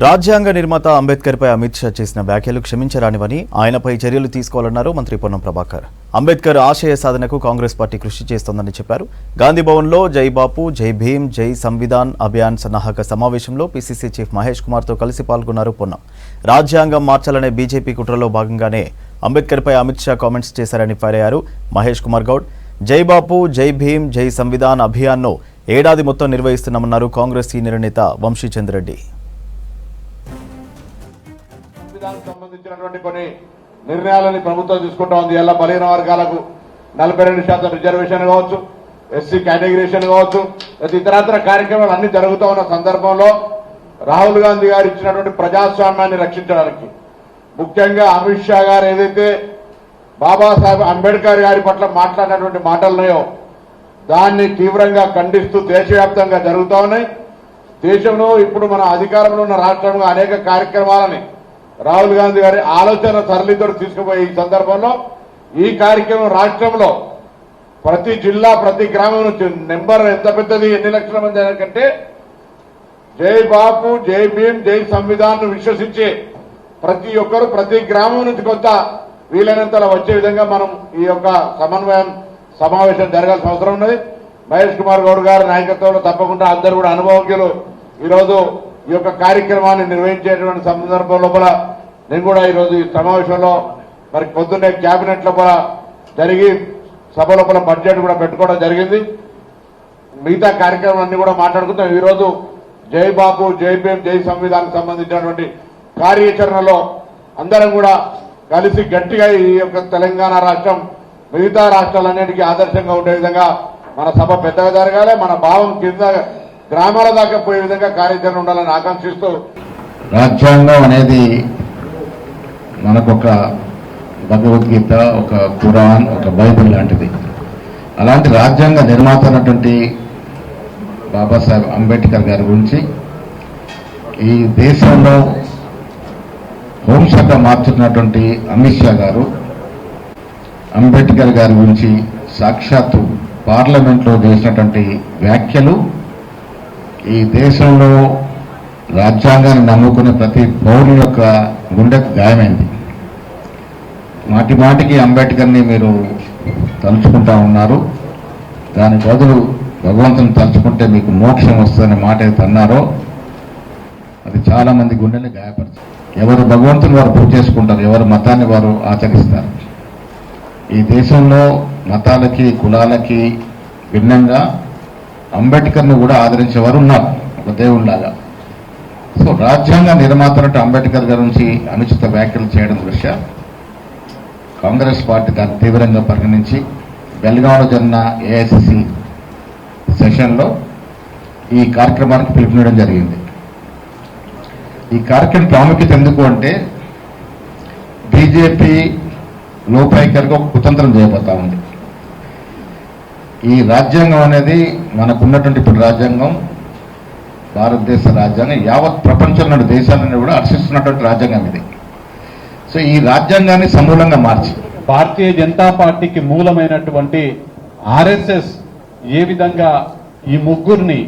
రాజ్యాంగ నిర్మాత అంబేద్కర్పై అమిత్ షా చేసిన వ్యాఖ్యలు క్షమించరానివని ఆయనపై చర్యలు తీసుకోవాలన్నారు మంత్రి పొన్నం ప్రభాకర్. అంబేద్కర్ ఆశయ సాధనకు కాంగ్రెస్ పార్టీ కృషి చేస్తోందని చెప్పారు. గాంధీభవన్లో జై బాపు, జై భీమ్, జై సంవిధాన్ అభియాన్ సన్నాహక సమావేశంలో పీసీసీ చీఫ్ మహేష్ కుమార్తో కలిసి పాల్గొన్నారు పొన్నం. రాజ్యాంగం మార్చాలనే బీజేపీ కుట్రలో భాగంగానే అంబేద్కర్పై అమిత్ షా కామెంట్స్ చేశారని ఫైర్ అయ్యారు మహేష్ కుమార్ గౌడ్. జై బాపు, జై భీమ్, జై సంవిధాన్ అభియాన్ను ఏడాది మొత్తం నిర్వహిస్తున్నామన్నారు కాంగ్రెస్ సీనియర్ నేత వంశీచంద్ర రెడ్డి. సంబంధించినటువంటి కొన్ని నిర్ణయాలని ప్రభుత్వం తీసుకుంటా ఉంది. ఎలా బలహీన వర్గాలకు 42% రిజర్వేషన్ కావచ్చు, ఎస్సీ కేటగిరీషన్ కావచ్చు, ఇతరత్ర కార్యక్రమాలు అన్ని జరుగుతూ ఉన్న సందర్భంలో రాహుల్ గాంధీ గారు ఇచ్చినటువంటి ప్రజాస్వామ్యాన్ని రక్షించడానికి ముఖ్యంగా అమిత్ షా గారు ఏదైతే బాబాసాహెబ్ అంబేద్కర్ గారి పట్ల మాట్లాడినటువంటి మాటలున్నాయో దాన్ని తీవ్రంగా ఖండిస్తూ దేశవ్యాప్తంగా జరుగుతూ ఉన్నాయి. దేశంలో ఇప్పుడు మన అధికారంలో ఉన్న రాష్ట్రంలో అనేక కార్యక్రమాలని రాహుల్ గాంధీ గారి ఆలోచన సరళితో తీసుకుపోయే ఈ సందర్భంలో ఈ కార్యక్రమం రాష్ట్రంలో ప్రతి జిల్లా, ప్రతి గ్రామం నుంచి నెంబర్ ఎంత పెద్దది, ఎన్ని లక్షల మంది కంటే జై బాపు, జై భీమ్, జై సంవిధాన్ విశ్వసించే ప్రతి ఒక్కరు ప్రతి గ్రామం నుంచి కొంత వీలైనంతలా వచ్చే విధంగా మనం ఈ యొక్క సమావేశం జరగాల్సిన అవసరం ఉన్నది. మహేష్ కుమార్ గౌడ్ గారి నాయకత్వంలో తప్పకుండా అందరూ కూడా అనుభవజ్ఞులు ఈరోజు ఈ యొక్క కార్యక్రమాన్ని నిర్వహించేటువంటి సందర్భం లోపల నేను కూడా ఈరోజు ఈ సమావేశంలో మరి పొద్దున్నే కేబినెట్ లోపల జరిగి సభ లోపల బడ్జెట్ కూడా పెట్టుకోవడం జరిగింది. మిగతా కార్యక్రమాలన్నీ కూడా మాట్లాడుకుంటాం. ఈరోజు జై బాపు, జై భీమ్, జై సంవిధానికి సంబంధించినటువంటి కార్యాచరణలో అందరం కూడా కలిసి గట్టిగా ఈ యొక్క తెలంగాణ రాష్ట్రం మిగతా రాష్ట్రాలన్నిటికీ ఆదర్శంగా ఉండే విధంగా మన సభ పెద్దగా జరగాలి, మన భావం కింద గ్రామాల దాకా పోయే విధంగా కార్యాచరణ ఉండాలని ఆకాంక్షిస్తూ, రాజ్యాంగం అనేది మనకొక భగవద్గీత, ఒక ఖురాన్, ఒక బైబిల్ లాంటిది. అలాంటి రాజ్యాంగ నిర్మాత అయినటువంటి బాబాసాహెబ్ అంబేద్కర్ గారి గురించి ఈ దేశంలో హోంశాఖ మార్చుతున్నటువంటి అమిత్ షా గారు అంబేద్కర్ గారి గురించి సాక్షాత్తు పార్లమెంట్లో చేసినటువంటి వ్యాఖ్యలు ఈ దేశంలో రాజ్యాంగాన్ని నమ్ముకునే ప్రతి పౌరుని యొక్క గుండెకు గాయమైంది. మాటి మాటికి అంబేద్కర్ని మీరు తలుచుకుంటా ఉన్నారు, దాని బదులు భగవంతుని తలుచుకుంటే మీకు మోక్షం వస్తుందనే మాట ఏదైతే అన్నారో అది చాలా మంది గుండెని గాయపరుస్తుంది. ఎవరు భగవంతుని వారు పూజ చేసుకుంటారు, ఎవరు మతాన్ని వారు ఆచరిస్తారు. ఈ దేశంలో మతాలకి, కులాలకి భిన్నంగా అంబేద్కర్ను కూడా ఆదరించేవారు ఉన్నారు, ఒక దేవుళ్లాగా. సో రాజ్యాంగ నిర్మాత అంబేద్కర్ గారి నుంచి అనుచిత వ్యాఖ్యలు చేయడం దృష్ట్యా కాంగ్రెస్ పార్టీ దాన్ని తీవ్రంగా పరిగణించి బెల్గాంలో జరిగిన ఏఐసిసి సెషన్లో ఈ కార్యక్రమానికి పిలుపునివ్వడం జరిగింది. ఈ కార్యక్రమం ప్రాముఖ్యత ఎందుకు అంటే బీజేపీ లోపాయికరిగా ఒక కుతంత్రం చేయబోతా ఉంది. ఈ రాజ్యాంగం అనేది మనకున్నటువంటి ఇప్పుడు రాజ్యాంగం, భారతదేశ రాజ్యాంగం యావత్ ప్రపంచంలో దేశాలన్నీ కూడా హర్షిస్తున్నటువంటి రాజ్యాంగం ఇది. సో ఈ రాజ్యాంగాన్ని సమూలంగా మార్చి భారతీయ జనతా పార్టీకి మూలమైనటువంటి ఆర్ఎస్ఎస్ ఏ విధంగా ఈ ముగ్గురిని,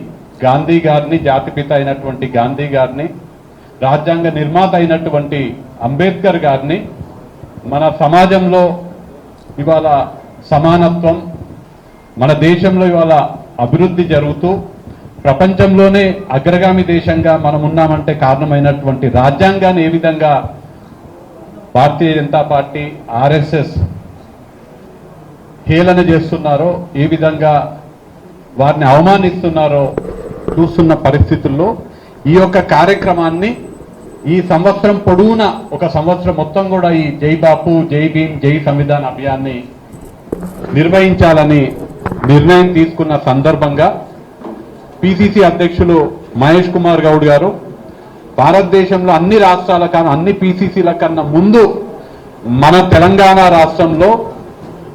గాంధీ గారిని, జాతిపిత అయినటువంటి గాంధీ గారిని, రాజ్యాంగ నిర్మాత అయినటువంటి అంబేద్కర్ గారిని, మన సమాజంలో ఇవాళ సమానత్వం, మన దేశంలో ఇవాళ అభివృద్ధి జరుగుతూ ప్రపంచంలోనే అగ్రగామి దేశంగా మనం ఉన్నామంటే కారణమైనటువంటి రాజ్యాంగాన్ని ఏ విధంగా భారతీయ జనతా పార్టీ, ఆర్ఎస్ఎస్ హేళన చేస్తున్నారో, ఏ విధంగా వారిని అవమానిస్తున్నారో చూస్తున్న పరిస్థితుల్లో ఈ యొక్క కార్యక్రమాన్ని ఈ సంవత్సరం పొడవునా, ఒక సంవత్సరం మొత్తం కూడా ఈ జై బాపు, జై భీమ్, జై సంవిధాన్ అభియాన్ని నిర్వహించాలని నిర్ణయం తీసుకున్న సందర్భంగా పిసిసి అధ్యక్షులు మహేష్ కుమార్ గౌడ్ గారు భారతదేశంలో అన్ని రాష్ట్రాల కన్నా, అన్ని పిసిసిల కన్నా ముందు మన తెలంగాణ రాష్ట్రంలో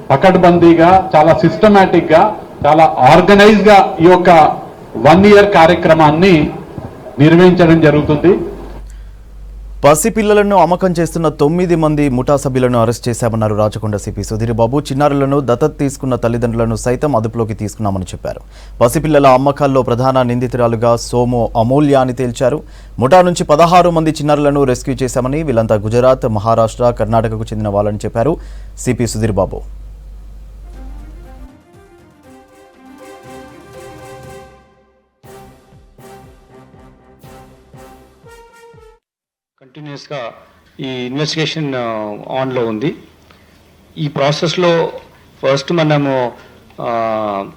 పకడ్బందీగా, చాలా సిస్టమేటిక్ గా, చాలా ఆర్గనైజ్ గా ఈ యొక్క 1 year కార్యక్రమాన్ని నిర్వహించడం జరుగుతుంది. పసిపిల్లలను అమ్మకం చేస్తున్న 9 మంది ముఠా సభ్యులను అరెస్ట్ చేశామన్నారు రాచకొండ సిపి సుధీర్ బాబు. చిన్నారులను దత్తత తీసుకున్న తల్లిదండ్రులను సైతం అదుపులోకి తీసుకున్నామని చెప్పారు. పసిపిల్లల అమ్మకాల్లో ప్రధాన నిందితురాలుగా సోము అమూల్య అని తేల్చారు. ముఠా నుంచి 16 మంది చిన్నారులను రెస్క్యూ చేశామని, వీళ్ళంతా గుజరాత్, మహారాష్ట్ర, కర్ణాటకకు చెందిన వాళ్ళని చెప్పారు సిపి సుధీర్ బాబు. కంటిన్యూస్గా ఈ ఇన్వెస్టిగేషన్ ఆన్లో ఉంది. ఈ ప్రాసెస్లో ఫస్ట్ మనము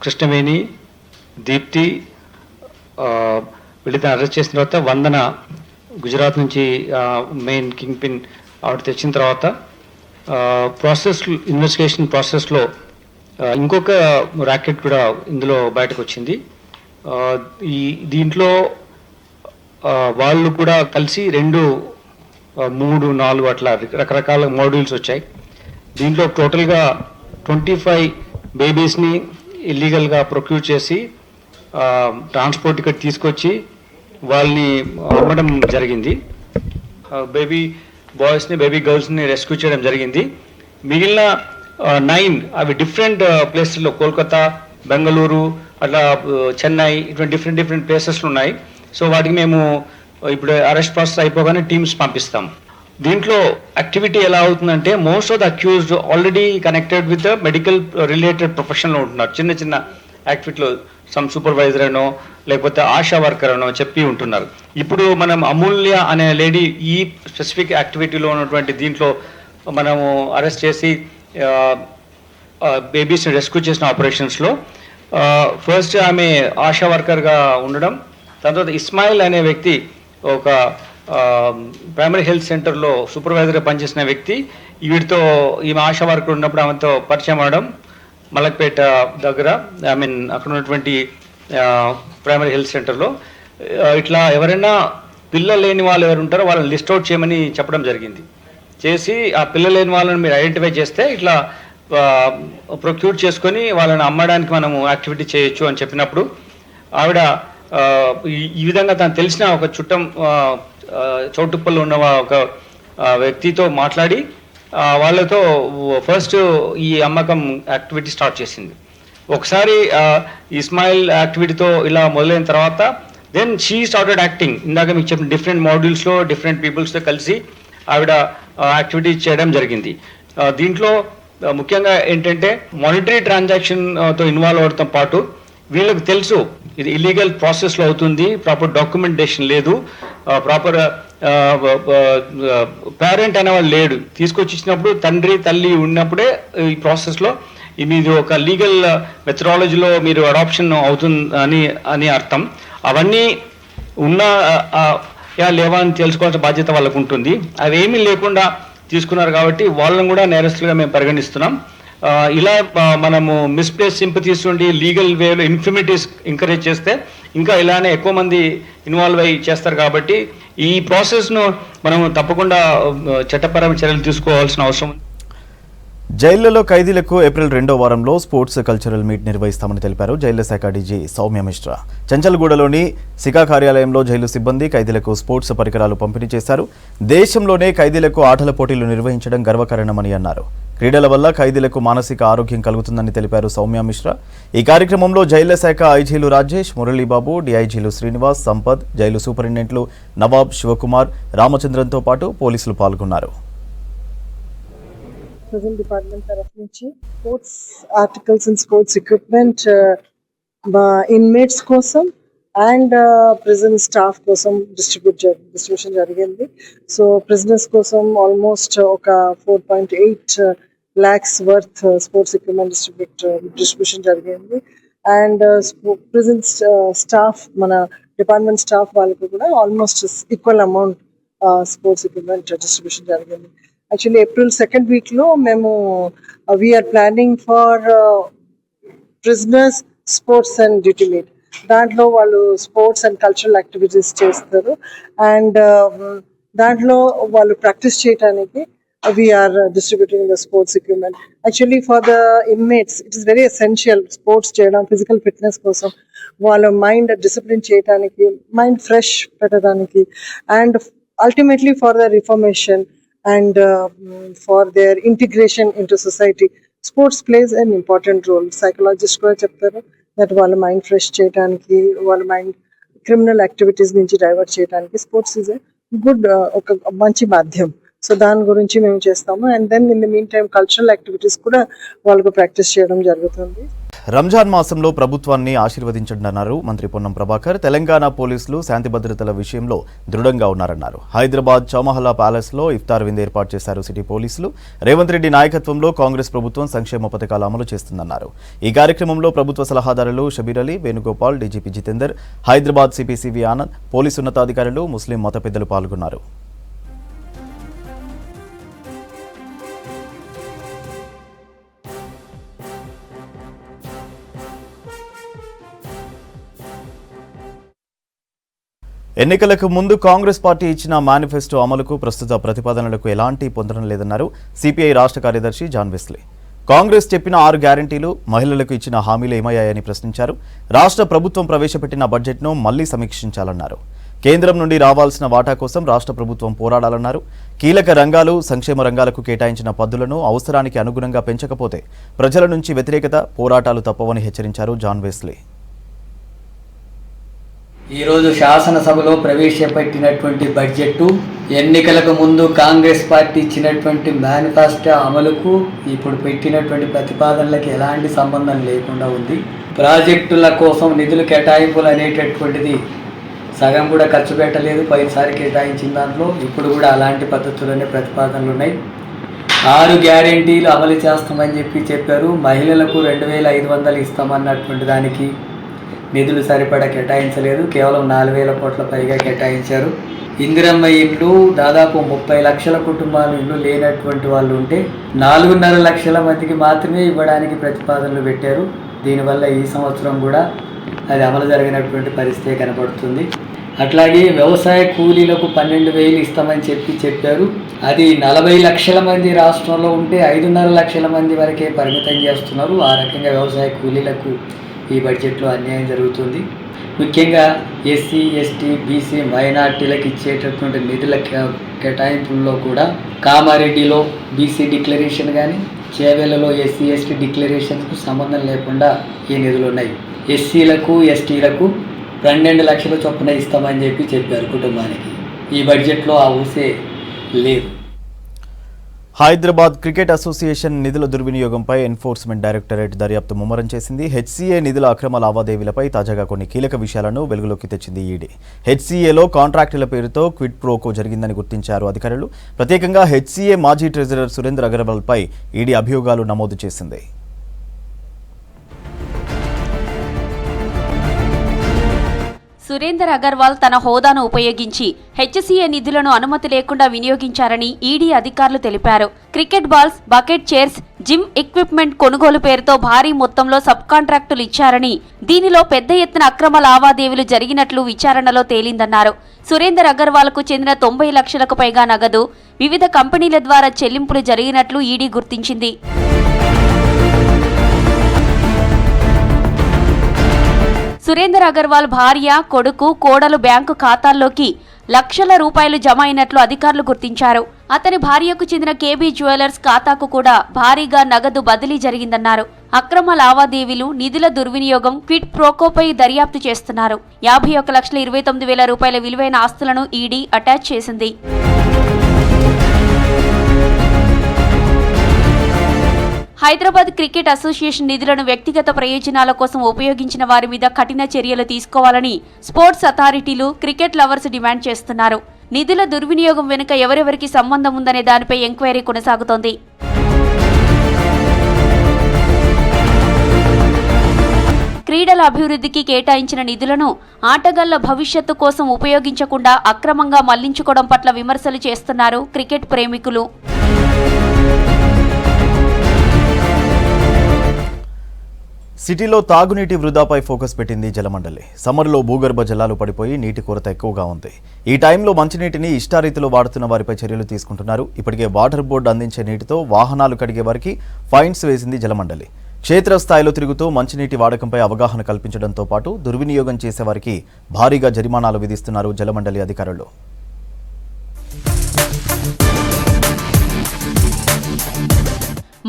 కృష్ణవేణి, దీప్తి వీళ్ళని అరెస్ట్ చేసిన తర్వాత వందన గుజరాత్ నుంచి మెయిన్ కింగ్ పిన్ ఆవిడ తెచ్చిన తర్వాత ఇన్వెస్టిగేషన్ ప్రాసెస్లో ఇంకొక ర్యాకెట్ కూడా ఇందులో బయటకు వచ్చింది. దీంట్లో వాళ్ళు కూడా కలిసి 2, 3, 4 అట్లా రకరకాల మోడ్యూల్స్ వచ్చాయి. దీంట్లో టోటల్గా 25 బేబీస్ని ఇల్లీగల్గా ప్రొక్యూర్ చేసి ట్రాన్స్పోర్ట్ ఇక్కడ తీసుకొచ్చి వాళ్ళని అమ్మడం జరిగింది. బేబీ బాయ్స్ని, బేబీ గర్ల్స్ని రెస్క్యూ చేయడం జరిగింది. మిగిలిన 9 అవి డిఫరెంట్ ప్లేసెస్లో, కోల్కతా, బెంగళూరు, అట్లా చెన్నై, ఇటువంటి డిఫరెంట్ ప్లేసెస్లో ఉన్నాయి. సో వాటికి మేము ఇప్పుడు అరెస్ట్ ప్రాసెస్ అయిపోగానే టీమ్స్ పంపిస్తాం. దీంట్లో యాక్టివిటీ ఎలా అవుతుందంటే most of the accused already connected with medical related ప్రొఫెషన్లో ఉంటున్నారు. చిన్న యాక్టివిటీలో సమ్ సూపర్వైజర్ అనో లేకపోతే ఆశా వర్కర్ అనో చెప్పి ఉంటున్నారు. ఇప్పుడు మనం అమూల్య అనే లేడీ ఈ స్పెసిఫిక్ యాక్టివిటీలో ఉన్నటువంటి దీంట్లో మనము అరెస్ట్ చేసి బేబీస్ని రెస్క్యూ చేసిన ఆపరేషన్స్లో ఫస్ట్ ఆమె ఆశా వర్కర్గా ఉండడం, దాని తర్వాత ఇస్మాయిల్ అనే వ్యక్తి ఒక ప్రైమరీ హెల్త్ సెంటర్లో సూపర్వైజర్గా పనిచేసిన వ్యక్తి, ఈమె ఆశా వర్కర్ ఉన్నప్పుడు ఆమెతో పరిచయం అవడం, మలక్పేట దగ్గర అక్కడ ఉన్నటువంటి ప్రైమరీ హెల్త్ సెంటర్లో ఇట్లా ఎవరైనా పిల్లలు లేని వాళ్ళు ఎవరు ఉంటారో వాళ్ళని లిస్ట్ అవుట్ చేయమని చెప్పడం జరిగింది. చేసి ఆ పిల్లలు లేని వాళ్ళని మీరు ఐడెంటిఫై చేస్తే ఇట్లా ప్రొక్యూర్ చేసుకొని వాళ్ళని అమ్మడానికి మనము యాక్టివిటీ చేయొచ్చు అని చెప్పినప్పుడు ఆవిడ ఈ విధంగా తను తెలిసిన ఒక చుట్టం చౌటుప్పల్లో ఉన్న ఒక వ్యక్తితో మాట్లాడి వాళ్ళతో ఫస్ట్ ఈ అమ్మకం యాక్టివిటీ స్టార్ట్ చేసింది. ఒకసారి ఇస్మాయిల్ యాక్టివిటీతో ఇలా మొదలైన తర్వాత దెన్ షీ స్టార్టెడ్ యాక్టింగ్. ఇందాక మీకు చెప్పిన డిఫరెంట్ మాడ్యూల్స్లో డిఫరెంట్ పీపుల్స్తో కలిసి ఆవిడ యాక్టివిటీ చేయడం జరిగింది. దీంట్లో ముఖ్యంగా ఏంటంటే మానిటరీ ట్రాన్సాక్షన్తో ఇన్వాల్వ్ అవడంతో పాటు వీళ్ళకి తెలుసు ఇది ఇల్లీగల్ ప్రాసెస్లో అవుతుంది, ప్రాపర్ డాక్యుమెంటేషన్ లేదు, ప్రాపర్ పేరెంట్ అనేవాళ్ళు లేడు. తీసుకొచ్చి ఇచ్చినప్పుడు తండ్రి తల్లి ఉన్నప్పుడే ఈ ప్రాసెస్లో మీది ఒక లీగల్ మెథడాలజీలో మీరు అడాప్షన్ అవుతుంది అని అర్థం. అవన్నీ ఉన్నాయా లేవా అని తెలుసుకోవాల్సిన బాధ్యత వాళ్ళకు ఉంటుంది. అవేమీ లేకుండా తీసుకున్నారు కాబట్టి వాళ్ళని కూడా నేరస్తులుగా మేము పరిగణిస్తున్నాం. ఇలా మనము మిస్ప్లేస్ సింపతీస్ నుండి లీగల్ వేలో ఇన్ఫర్మిటీస్ ఎంకరేజ్ చేస్తే ఇంకా ఇలానే ఎక్కువ మంది ఇన్వాల్వ్ అయ్యి చేస్తారు. కాబట్టి ఈ ప్రాసెస్ను మనం తప్పకుండా చట్టపరమైన చర్యలు తీసుకోవాల్సిన అవసరం ఉంది. జైళ్లలో ఖైదీలకు ఏప్రిల్ 2వ వారంలో స్పోర్ట్స్ కల్చరల్ మీట్ నిర్వహిస్తామని తెలిపారు జైళ్ల శాఖ డీజీ సౌమ్య మిశ్రా. చంచల్గూడలోని సికా కార్యాలయంలో జైలు సిబ్బంది ఖైదీలకు స్పోర్ట్స్ పరికరాలు పంపిణీ చేశారు. దేశంలోనే ఖైదీలకు ఆటల పోటీలు నిర్వహించడం గర్వకారణమని అన్నారు. క్రీడల వల్ల ఖైదీలకు మానసిక ఆరోగ్యం కలుగుతుందని తెలిపారు సౌమ్య మిశ్రా. ఈ కార్యక్రమంలో జైళ్ల శాఖ ఐజీలు రాజేష్, మురళీబాబు, డీఐజీలు శ్రీనివాస్, సంపత్, జైలు సూపరింటెండెంట్లు నవాబ్, శివకుమార్, రామచంద్రన్తో పాటు పోలీసులు పాల్గొన్నారు. ప్రెజెంట్ డిపార్ట్మెంట్ తరఫు నుంచి sports articles and sports equipment inmates కోసం అండ్ ప్రిజన్ స్టాఫ్ కోసం డిస్ట్రిబ్యూషన్ జరిగింది. సో ప్రిజనర్స్ కోసం ఆల్మోస్ట్ ఒక 4.8 lakhs worth sports equipment distribution జరిగింది. అండ్ ప్రిజన్ స్టాఫ్ మన డిపార్ట్మెంట్ స్టాఫ్ వాళ్ళకు కూడా almost equal amount sports equipment distribution జరిగింది. యాక్చువల్లీ April 2nd week లో మేము we are planning for prisoners sports and duty meet. దాంట్లో వాళ్ళు స్పోర్ట్స్ అండ్ కల్చరల్ యాక్టివిటీస్ చేస్తారు అండ్ దాంట్లో వాళ్ళు ప్రాక్టీస్ చేయడానికి we're distributing the sports equipment. Actually for the inmates it is very essential sports చేయడం, physical fitness కోసం, వాళ్ళ మైండ్ డిసిప్లిన్ చేయడానికి, మైండ్ ఫ్రెష్ పెట్టడానికి and ultimately for their reformation and for their integration into society. Sports plays an important role. Psychologists కూడా చెప్తారు that వాళ్ళ mind fresh చేయడానికి, వాళ్ళ మైండ్ క్రిమినల్ యాక్టివిటీస్ నుంచి డైవర్ట్ చేయడానికి స్పోర్ట్స్ ఈజ్ ఎ గుడ్ ఒక మంచి మాధ్యం. సో దాని గురించి మేము చేస్తాము. And then in the mean time cultural activities కూడా వాళ్ళకు ప్రాక్టీస్ చేయడం జరుగుతుంది. రంజాన్ మాసంలో ప్రభుత్వాన్ని ఆశీర్వదించండన్నారు మంత్రి పొన్నం ప్రభాకర్. తెలంగాణ పోలీసులు శాంతి భద్రతల విషయంలో దృఢంగా ఉన్నారన్నారు. హైదరాబాద్ చౌమహల్లా ప్యాలెస్లో ఇఫ్తార్ విందు ఏర్పాటు చేశారు సిటీ పోలీసులు. రేవంత్ రెడ్డి నాయకత్వంలో కాంగ్రెస్ ప్రభుత్వం సంక్షేమ పథకాలు అమలు చేస్తుందన్నారు. ఈ కార్యక్రమంలో ప్రభుత్వ సలహాదారులు Shabbir Ali, Venugopal, DGP Jitender, Hyderabad CP CV Anand, police ఉన్నతాధికారులు, ముస్లిం మత పెద్దలు పాల్గొన్నారు. ఎన్నికలకు ముందు కాంగ్రెస్ పార్టీ ఇచ్చిన మేనిఫెస్టో అమలుకు ప్రస్తుత ప్రతిపాదనలకు ఎలాంటి పొందడం లేదన్నారు సిపిఐ రాష్ట్ర కార్యదర్శి జాన్ వెస్లీ. కాంగ్రెస్ చెప్పిన 6 గ్యారంటీలు, మహిళలకు ఇచ్చిన హామీలు ఏమయ్యాయని ప్రశ్నించారు. రాష్ట్ర ప్రభుత్వం ప్రవేశపెట్టిన బడ్జెట్ను మళ్లీ సమీక్షించాలన్నారు. కేంద్రం నుండి రావాల్సిన వాటా కోసం రాష్ట్ర ప్రభుత్వం పోరాడాలన్నారు. కీలక రంగాలు, సంక్షేమ రంగాలకు కేటాయించిన పద్దులను అవసరానికి అనుగుణంగా పెంచకపోతే ప్రజల నుంచి వ్యతిరేకత, పోరాటాలు తప్పవని హెచ్చరించారు జాన్ వెస్లీ. ఈరోజు శాసనసభలో ప్రవేశపెట్టినటువంటి బడ్జెట్ ఎన్నికలకు ముందు కాంగ్రెస్ పార్టీ ఇచ్చినటువంటి మేనిఫెస్టో అమలుకు ఇప్పుడు పెట్టినటువంటి ప్రతిపాదనలకు ఎలాంటి సంబంధం లేకుండా ఉంది. ప్రాజెక్టుల కోసం నిధులు కేటాయింపులు అనేటటువంటిది సగం కూడా ఖర్చు పెట్టలేదు. పైసారి కేటాయించిన దాంట్లో ఇప్పుడు కూడా అలాంటి పద్ధతులనే ప్రతిపాదనలు ఉన్నాయి. 6 గ్యారెంటీలు అమలు చేస్తామని చెప్పారు. మహిళలకు 2500 ఇస్తామన్నటువంటి దానికి నిధులు సరిపడా కేటాయించలేదు. కేవలం 4000 కోట్ల పైగా కేటాయించారు. ఇందిరమ్మ ఇల్లు దాదాపు 30 లక్షల కుటుంబాలు ఇల్లు లేనటువంటి వాళ్ళు ఉంటే 4.5 లక్షల మందికి మాత్రమే ఇవ్వడానికి ప్రతిపాదనలు పెట్టారు. దీనివల్ల ఈ సంవత్సరం కూడా అది అమలు జరిగినటువంటి పరిస్థితి కనబడుతుంది. అట్లాగే వ్యవసాయ కూలీలకు 12,000 ఇస్తామని చెప్పారు. అది 40 లక్షల మంది రాష్ట్రంలో ఉంటే 5.5 లక్షల మంది వరకే పరిమితం చేస్తున్నారు. ఆ రకంగా వ్యవసాయ కూలీలకు ఈ బడ్జెట్లో అన్యాయం జరుగుతుంది. ముఖ్యంగా ఎస్సీ, ఎస్టీ, బీసీ, మైనార్టీలకు ఇచ్చేటటువంటి నిధుల కేటాయింపుల్లో కూడా కామారెడ్డిలో బీసీ డిక్లరేషన్ కానీ, చేవెళ్లలో ఎస్సీ, ఎస్టీ డిక్లరేషన్కు సంబంధం లేకుండా ఈ నిధులు ఉన్నాయి. ఎస్సీలకు, ఎస్టీలకు 12 లక్షల చొప్పున ఇస్తామని చెప్పారు కుటుంబానికి. ఈ బడ్జెట్లో ఆ ఊసే లేదు. హైదరాబాద్ క్రికెట్ అసోసియేషన్ నిధుల దుర్వినియోగంపై ఎన్ఫోర్స్మెంట్ డైరెక్టరేట్ దర్యాప్తు ముమ్మరం చేసింది. హెచ్సీఏ నిధుల అక్రమ లావాదేవీలపై తాజాగా కొన్ని కీలక విషయాలను వెలుగులోకి తెచ్చింది ఈడీ. హెచ్సీఏలో కాంట్రాక్టుల పేరుతో క్విడ్ ప్రోకో జరిగిందని గుర్తించారు అధికారులు. ప్రత్యేకంగా హెచ్సీఏ మాజీ ట్రెజరర్ సురేంద్ర అగర్వాల్పై ఈడీ అభియోగాలు నమోదు చేసింది. సురేందర్ అగర్వాల్ తన హోదాను ఉపయోగించి హెచ్సీఏ నిధులను అనుమతి లేకుండా వినియోగించారని ఈడీ అధికారులు తెలిపారు. Cricket balls, bucket chairs, gym equipment కొనుగోలు పేరుతో భారీ మొత్తంలో సబ్ కాంట్రాక్టులు ఇచ్చారని, దీనిలో పెద్ద ఎత్తున అక్రమ లావాదేవీలు జరిగినట్లు విచారణలో తేలిందన్నారు. సురేందర్ అగర్వాల్కు చెందిన 90 లక్షలకు పైగా నగదు వివిధ కంపెనీల ద్వారా చెల్లింపులు జరిగినట్లు ఈడీ గుర్తించింది. సురేందర్ అగర్వాల్ భార్య, కొడుకు, కోడలు బ్యాంకు ఖాతాల్లోకి లక్షల రూపాయలు జమ అయినట్లు అధికారులు గుర్తించారు. అతని భార్యకు చెందిన కేబీ జ్యువెలర్స్ ఖాతాకు కూడా భారీగా నగదు బదిలీ జరిగిందన్నారు. అక్రమ లావాదేవీలు, నిధుల దుర్వినియోగం, క్విడ్ ప్రోకోపై దర్యాప్తు చేస్తున్నారు. 51,29,000 రూపాయల విలువైన ఆస్తులను ఈడీ అటాచ్ చేసింది. హైదరాబాద్ క్రికెట్ అసోసియేషన్ నిధులను వ్యక్తిగత ప్రయోజనాల కోసం ఉపయోగించిన వారి మీద కఠిన చర్యలు తీసుకోవాలని స్పోర్ట్స్ అథారిటీలు, క్రికెట్ లవర్స్ డిమాండ్ చేస్తున్నారు. నిధుల దుర్వినియోగం వెనుక ఎవరెవరికి సంబంధం ఉందనే దానిపై ఎంక్వైరీ కొనసాగుతోంది. క్రీడల అభివృద్ధికి కేటాయించిన నిధులను ఆటగాళ్ల భవిష్యత్తు కోసం ఉపయోగించకుండా అక్రమంగా మళ్లించుకోవడం పట్ల విమర్శలు చేస్తున్నారు క్రికెట్ ప్రేమికులు. సిటీలో తాగునీటి వృధాపై ఫోకస్ పెట్టింది జలమండలి. సమ్మర్లో భూగర్భ జలాలు పడిపోయి నీటి కొరత ఎక్కువగా ఉంది. ఈ టైంలో మంచినీటిని ఇష్టారీతిలో వాడుతున్న వారిపై చర్యలు తీసుకుంటున్నారు. ఇప్పటికే వాటర్ బోర్డు అందించే నీటితో వాహనాలు కడిగే వారికి ఫైన్స్ వేసింది జలమండలి. క్షేత్రస్థాయిలో తిరుగుతూ మంచినీటి వాడకంపై అవగాహన కల్పించడంతో పాటు దుర్వినియోగం చేసేవారికి భారీగా జరిమానాలు విధిస్తున్నారు జలమండలి అధికారులు.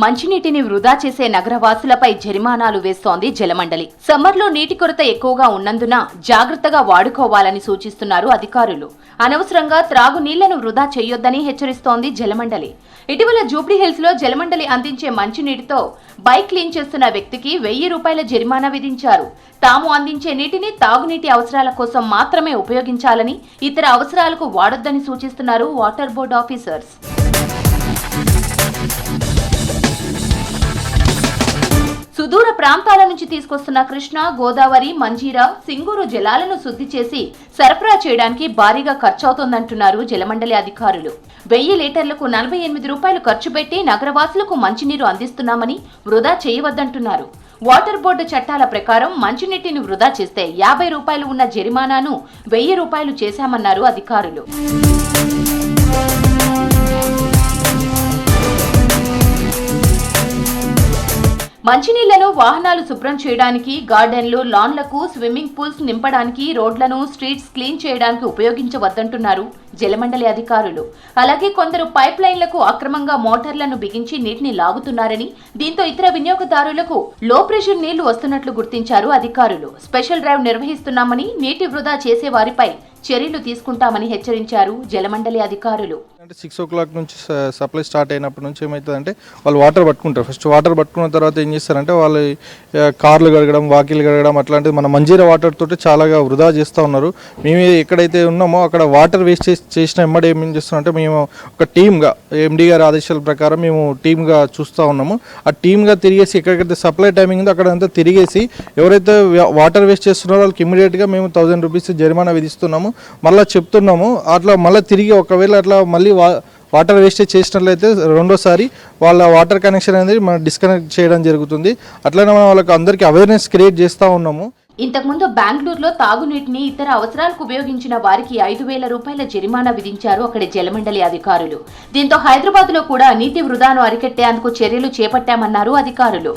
మంచినీటిని వృధా చేసే నగరవాసులపై జరిమానాలు వేస్తోంది జలమండలి. సమ్మర్లో నీటి కొరత ఎక్కువగా ఉన్నందున జాగ్రత్తగా వాడుకోవాలని సూచిస్తున్నారు అధికారులు. అనవసరంగా త్రాగునీళ్లను వృధా చేయొద్దని హెచ్చరిస్తోంది జలమండలి. ఇటీవల జూబ్లీహిల్స్ లో జలమండలి అందించే మంచినీటితో బైక్ క్లీన్ చేస్తున్న వ్యక్తికి 1000 రూపాయల జరిమానా విధించారు. తాము అందించే నీటిని తాగునీటి అవసరాల కోసం మాత్రమే ఉపయోగించాలని, ఇతర అవసరాలకు వాడొద్దని సూచిస్తున్నారు వాటర్ బోర్డు ఆఫీసర్స్. సుదూర ప్రాంతాల నుంచి తీసుకొస్తున్న కృష్ణా, గోదావరి, మంజీరా, సింగూరు జలాలను శుద్ధి చేసి సరఫరా చేయడానికి భారీగా ఖర్చవుతోందంటున్నారు జలమండలి అధికారులు. 1000 లీటర్లకు 48 రూపాయలు ఖర్చు పెట్టి నగరవాసులకు మంచినీరు అందిస్తున్నామని వృధా చేయవద్దంటున్నారు. వాటర్ బోర్డు చట్టాల ప్రకారం మంచినీటిని వృధా చేస్తే 50 రూపాయలు ఉన్న జరిమానాను 1000 రూపాయలు చేశామన్నారు అధికారులు. మంచినీళ్లను వాహనాలు శుభ్రం చేయడానికి, గార్డెన్లు, లాన్లకు, స్విమ్మింగ్ పూల్స్ నింపడానికి, రోడ్లను, స్ట్రీట్స్ క్లీన్ చేయడానికి ఉపయోగించవద్దంటున్నారు జలమండలి అధికారులు. అలాగే కొందరు పైప్ లైన్లకు అక్రమంగా మోటార్లను బిగించి నీటిని లాగుతున్నారని, దీంతో ఇతర వినియోగదారులకు లో ప్రెషర్ నీళ్లు వస్తున్నట్లు గుర్తించారు అధికారులు. స్పెషల్ డ్రైవ్ నిర్వహిస్తున్నామని, నీటి వృధా చేసే వారిపై చర్యలు తీసుకుంటామని హెచ్చరించారు జలమండలి అధికారులు. 6 o'clock నుంచి సప్లై స్టార్ట్ అయినప్పటి నుంచి ఏమవుతుందంటే వాళ్ళు వాటర్ పట్టుకుంటారు. ఫస్ట్ వాటర్ పట్టుకున్న తర్వాత ఏం చేస్తారంటే వాళ్ళు కార్లు కడగడం, వాకిలు కడగడం అట్లాంటిది మన మంజీరా వాటర్ తోటి చాలాగా వృధా చేస్తూ ఉన్నారు. మేము ఎక్కడైతే ఉన్నామో అక్కడ వాటర్ వేస్ట్ చేసిన ఎమ్మడి ఏం చేస్తున్నామంటే మేము ఒక టీమ్గా ఎండీ గారి ఆదేశాల ప్రకారం మేము టీమ్గా చూస్తూ ఉన్నాము. ఆ టీమ్గా తిరిగేసి ఎక్కడికైతే సప్లై టైమింగ్ ఉందో అక్కడంతా తిరిగేసి ఎవరైతే వాటర్ వేస్ట్ చేస్తున్నారో వాళ్ళకి ఇమీడియట్గా మేము 1000 రూపీస్ జరిమానా విధిస్తున్నాము. మళ్ళీ చెప్తున్నాము అట్లా మళ్ళీ తిరిగి ఒకవేళ అట్లా మళ్ళీ వాటర్ వేస్టేజ్ చేసినట్లయితే రెండోసారి వాళ్ళ వాటర్ కనెక్షన్ అనేది మనం డిస్కనెక్ట్ చేయడం జరుగుతుంది. అట్లనే మనం వాళ్ళకి అందరికీ అవేర్నెస్ క్రియేట్ చేస్తూ ఉన్నాము. ఇంతకుముందు బెంగళూరులో తాగునీటిని ఇతర అవసరాలకు ఉపయోగించిన వారికి 5000 రూపాయల జరిమానా విధించారు అక్కడి జలమండలి అధికారులు. దీంతో హైదరాబాద్ లో కూడా నీటి వృధాను అరికట్టేందుకు చర్యలు చేపట్టామన్నారు అధికారులు.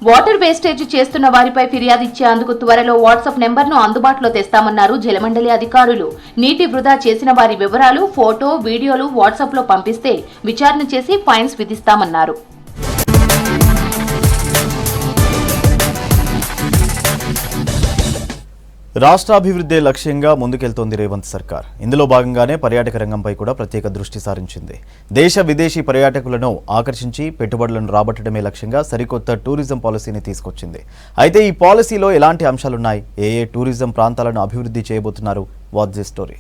వాటర్ వేస్టేజ్ చేస్తున్న వారిపై ఫిర్యాదు ఇచ్చేందుకు త్వరలో వాట్సాప్ నెంబర్ను అందుబాటులో తెస్తామన్నారు జలమండలి అధికారులు. నీటి వృధా చేసిన వారి వివరాలు, ఫోటో, వీడియోలు వాట్సాప్లో పంపిస్తే విచారణ చేసి ఫైన్స్ విధిస్తామన్నారు. రాష్ట్రాభివృద్ధి లక్ష్యంగా ముందుకెళ్తోంది రేవంత్ సర్కార్. ఇందులో భాగంగానే పర్యాటక రంగంపై కూడా ప్రత్యేక దృష్టి సారించింది. దేశ విదేశీ పర్యాటకులను ఆకర్షించి పెట్టుబడులను రాబట్టడమే లక్ష్యంగా సరికొత్త టూరిజం పాలసీని తీసుకొచ్చింది. అయితే ఈ పాలసీలో ఎలాంటి అంశాలున్నాయి, ఏ టూరిజం ప్రాంతాలను అభివృద్ధి చేయబోతున్నారు? Watch this story.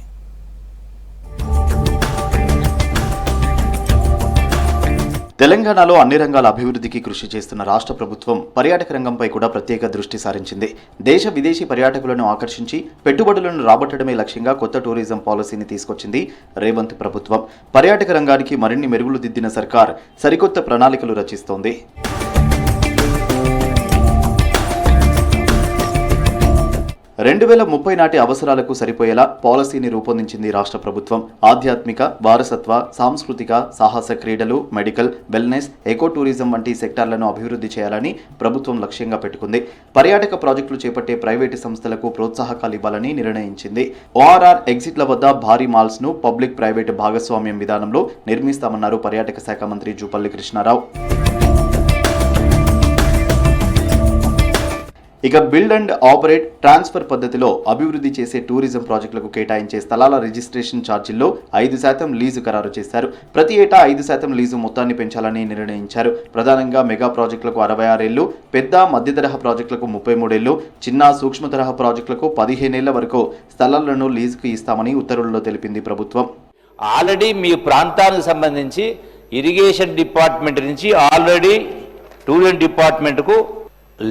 తెలంగాణలో అన్ని రంగాల అభివృద్ధికి కృషి చేస్తున్న రాష్ట్ర ప్రభుత్వం పర్యాటక రంగంపై కూడా ప్రత్యేక దృష్టి సారించింది. దేశ విదేశీ పర్యాటకులను ఆకర్షించి పెట్టుబడులను రాబట్టడమే లక్ష్యంగా కొత్త టూరిజం పాలసీని తీసుకొచ్చింది రేవంత్ ప్రభుత్వం. పర్యాటక రంగానికి మరిన్ని మెరుగులు దిద్దిన సర్కార్ సరికొత్త ప్రణాళికలు రచిస్తోంది. 2030 నాటి అవసరాలకు సరిపోయేలా పాలసీని రూపొందించింది రాష్ట్ర ప్రభుత్వం. ఆధ్యాత్మిక, వారసత్వ, సాంస్కృతిక, సాహస క్రీడలు, మెడికల్, వెల్నెస్, ఎకో టూరిజం వంటి సెక్టార్లను అభివృద్ధి చేయాలని ప్రభుత్వం లక్ష్యంగా పెట్టుకుంది. పర్యాటక ప్రాజెక్టులు చేపట్టే ప్రైవేటు సంస్థలకు ప్రోత్సాహకాలు ఇవ్వాలని నిర్ణయించింది. ఓఆర్ఆర్ ఎగ్జిట్ల వద్ద భారీ మాల్స్ ను పబ్లిక్ ప్రైవేటు భాగస్వామ్యం విధానంలో నిర్మిస్తామన్నారు పర్యాటక శాఖ మంత్రి జూపల్లి కృష్ణారావు. ఇక బిల్డ్ అండ్ ఆపరేట్, ట్రాన్స్ఫర్ పద్ధతిలో అభివృద్ధి చేసే టూరిజం ప్రాజెక్టులకు కేటాయించే స్థలాల రిజిస్ట్రేషన్ ఛార్జీల్లో 5% లీజు ఖరారు చేశారు. ప్రతి ఏటా 5% లీజు మొత్తాన్ని పెంచాలని నిర్ణయించారు. ప్రధానంగా మెగా ప్రాజెక్టులకు 66 ఏళ్లు, పెద్ద మధ్య తరహా ప్రాజెక్టులకు 33 ఏళ్లు, చిన్న సూక్ష్మ తరహా ప్రాజెక్టులకు 15 ఏళ్ల వరకు స్థలాలను లీజుకు ఇస్తామని ఉత్తర్వుల్లో తెలిపింది ప్రభుత్వం. ఆల్రెడీ మీ ప్రాంతానికి సంబంధించి ఇరిగేషన్ డిపార్ట్మెంట్ నుంచి ఆల్రెడీ టూరిజం డిపార్ట్మెంట్కు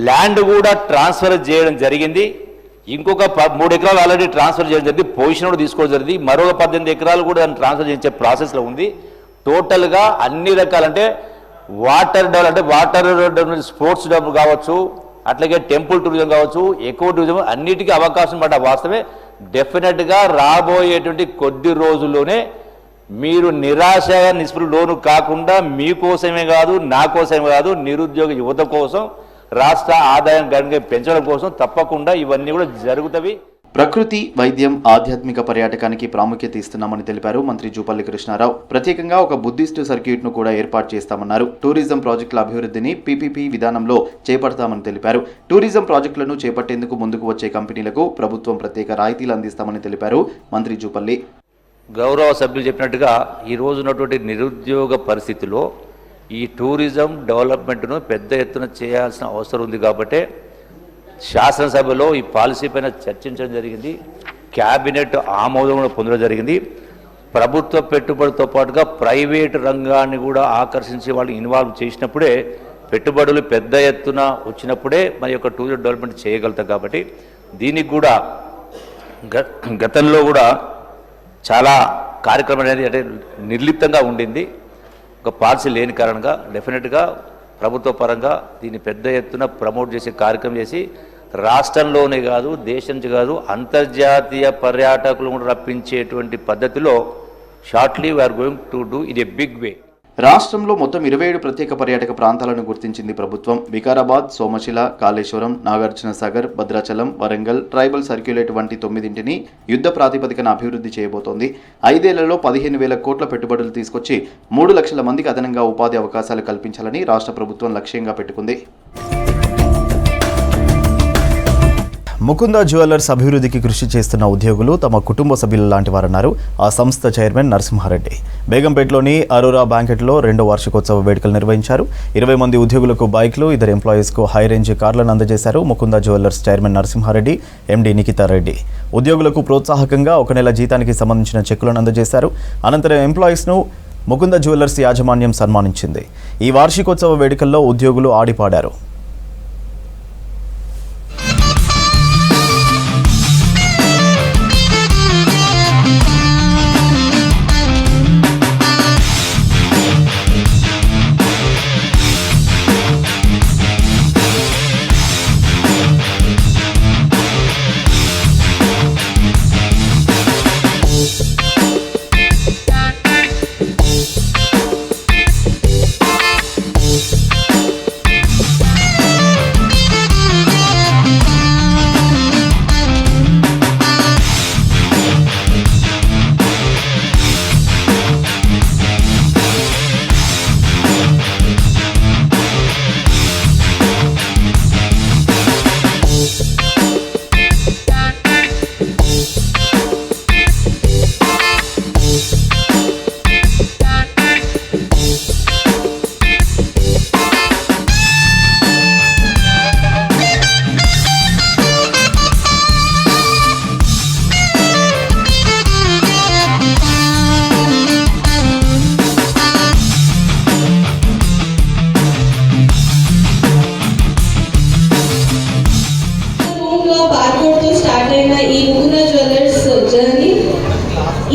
ల్యాండ్ కూడా ట్రాన్స్ఫర్ చేయడం జరిగింది. ఇంకొక 3 ఎకరాలు ఆల్రెడీ ట్రాన్స్ఫర్ చేయడం జరిగింది. పొజిషన్ కూడా తీసుకోవడం జరిగింది. మరొక 18 ఎకరాలు కూడా దాన్ని ట్రాన్స్ఫర్ చేసే ప్రాసెస్లో ఉంది. టోటల్గా అన్ని రకాలంటే water develop, water sports develop కావచ్చు, అట్లాగే టెంపుల్ టూరిజం కావచ్చు, ఎకో టూరిజం అన్నిటికీ అవకాశం పడ్డ వాస్తవమే. డెఫినెట్గా రాబోయేటువంటి కొద్ది రోజుల్లోనే మీరు నిరాశగా నిస్పృహ లోను కాకుండా మీకోసమే కాదు, నా కోసమే కాదు, నిరుద్యోగ యువత కోసం, రాష్ట్ర ఆదాయం గణనీయంగా పెంచడం కోసం తప్పకుండా ఇవన్నీ కూడా జరుగుతాయి. ప్రకృతి, వైద్యం, ఆధ్యాత్మిక పర్యాటకానికి ప్రాముఖ్యత ఇస్తున్నామని తెలిపారు మంత్రి జూపల్లి కృష్ణారావు. ప్రత్యేకంగా ఒక బుద్ధిస్టు సర్క్యూట్ను కూడా ఏర్పాటు చేస్తామన్నారు. టూరిజం ప్రాజెక్టుల అభివృద్ధిని పీపీపీ విధానంలో చేపడతామని తెలిపారు. టూరిజం ప్రాజెక్టులను చేపట్టేందుకు ముందుకు వచ్చే కంపెనీలకు ప్రభుత్వం ప్రత్యేక రాయితీలు అందిస్తామని తెలిపారు మంత్రి జూపల్లి. గౌరవ సభ్యులు చెప్పినట్టుగా ఈ రోజు ఉన్నటువంటి నిరుద్యోగ పరిస్థితిలో ఈ టూరిజం డెవలప్మెంట్ను పెద్ద ఎత్తున చేయాల్సిన అవసరం ఉంది. కాబట్టి శాసనసభలో ఈ పాలసీ పైన చర్చించడం జరిగింది. క్యాబినెట్ ఆమోదం కూడా పొందడం జరిగింది. ప్రభుత్వ పెట్టుబడితో పాటుగా ప్రైవేటు రంగాన్ని కూడా ఆకర్షించి వాళ్ళు ఇన్వాల్వ్ చేసినప్పుడే పెట్టుబడులు పెద్ద ఎత్తున వచ్చినప్పుడే మన యొక్క టూరిజం డెవలప్మెంట్ చేయగలుగుతాం. కాబట్టి దీనికి కూడా గతంలో కూడా చాలా కార్యక్రమం అనేది అంటే నిర్లిప్తంగా ఉండింది. ఒక పాలసీ లేని కారణంగా డెఫినెట్గా ప్రభుత్వ పరంగా దీన్ని పెద్ద ఎత్తున ప్రమోట్ చేసే కార్యక్రమం చేసి రాష్ట్రంలోనే కాదు, దేశం నుంచి కాదు, అంతర్జాతీయ పర్యాటకులు కూడా రప్పించేటువంటి పద్ధతిలో shortly we're going to do in a big way. రాష్ట్రంలో మొత్తం 27 ప్రత్యేక పర్యాటక ప్రాంతాలను గుర్తించింది ప్రభుత్వం. వికారాబాద్, సోమశిల, కాళేశ్వరం, నాగార్జున సాగర్, భద్రాచలం, వరంగల్, ట్రైబల్ సర్క్యులేట్ వంటి 9ంటిని యుద్ధ ప్రాతిపదికన అభివృద్ధి చేయబోతోంది. 5 ఏళ్లలో 15,000 కోట్ల పెట్టుబడులు తీసుకొచ్చి 3 లక్షల మందికి అదనంగా ఉపాధి అవకాశాలు కల్పించాలని రాష్ట్ర ప్రభుత్వం లక్ష్యంగా పెట్టుకుంది. ముకుంద జ్యువెలర్స్ అభివృద్ధికి కృషి చేస్తున్న ఉద్యోగులు తమ కుటుంబ సభ్యులు లాంటి వారన్నారు ఆ సంస్థ చైర్మన్ నరసింహారెడ్డి. బేగంపేటలోని అరోరా బ్యాంకెట్లో 2వ వార్షికోత్సవ వేడుకలు నిర్వహించారు. 20 మంది ఉద్యోగులకు బైక్లు, 2 ఎంప్లాయీస్కు హై రేంజ్ కార్లను అందజేశారు Mukunda jewellers chairman Narasimha Reddy, MD Nikitha Reddy. ఉద్యోగులకు ప్రోత్సాహకంగా 1 నెల జీతానికి సంబంధించిన చెక్కులను అందజేశారు. అనంతరం ఎంప్లాయీస్ను ముకుంద జ్యువెలర్స్ యాజమాన్యం సన్మానించింది. ఈ వార్షికోత్సవ వేడుకల్లో ఉద్యోగులు ఆడిపాడారు.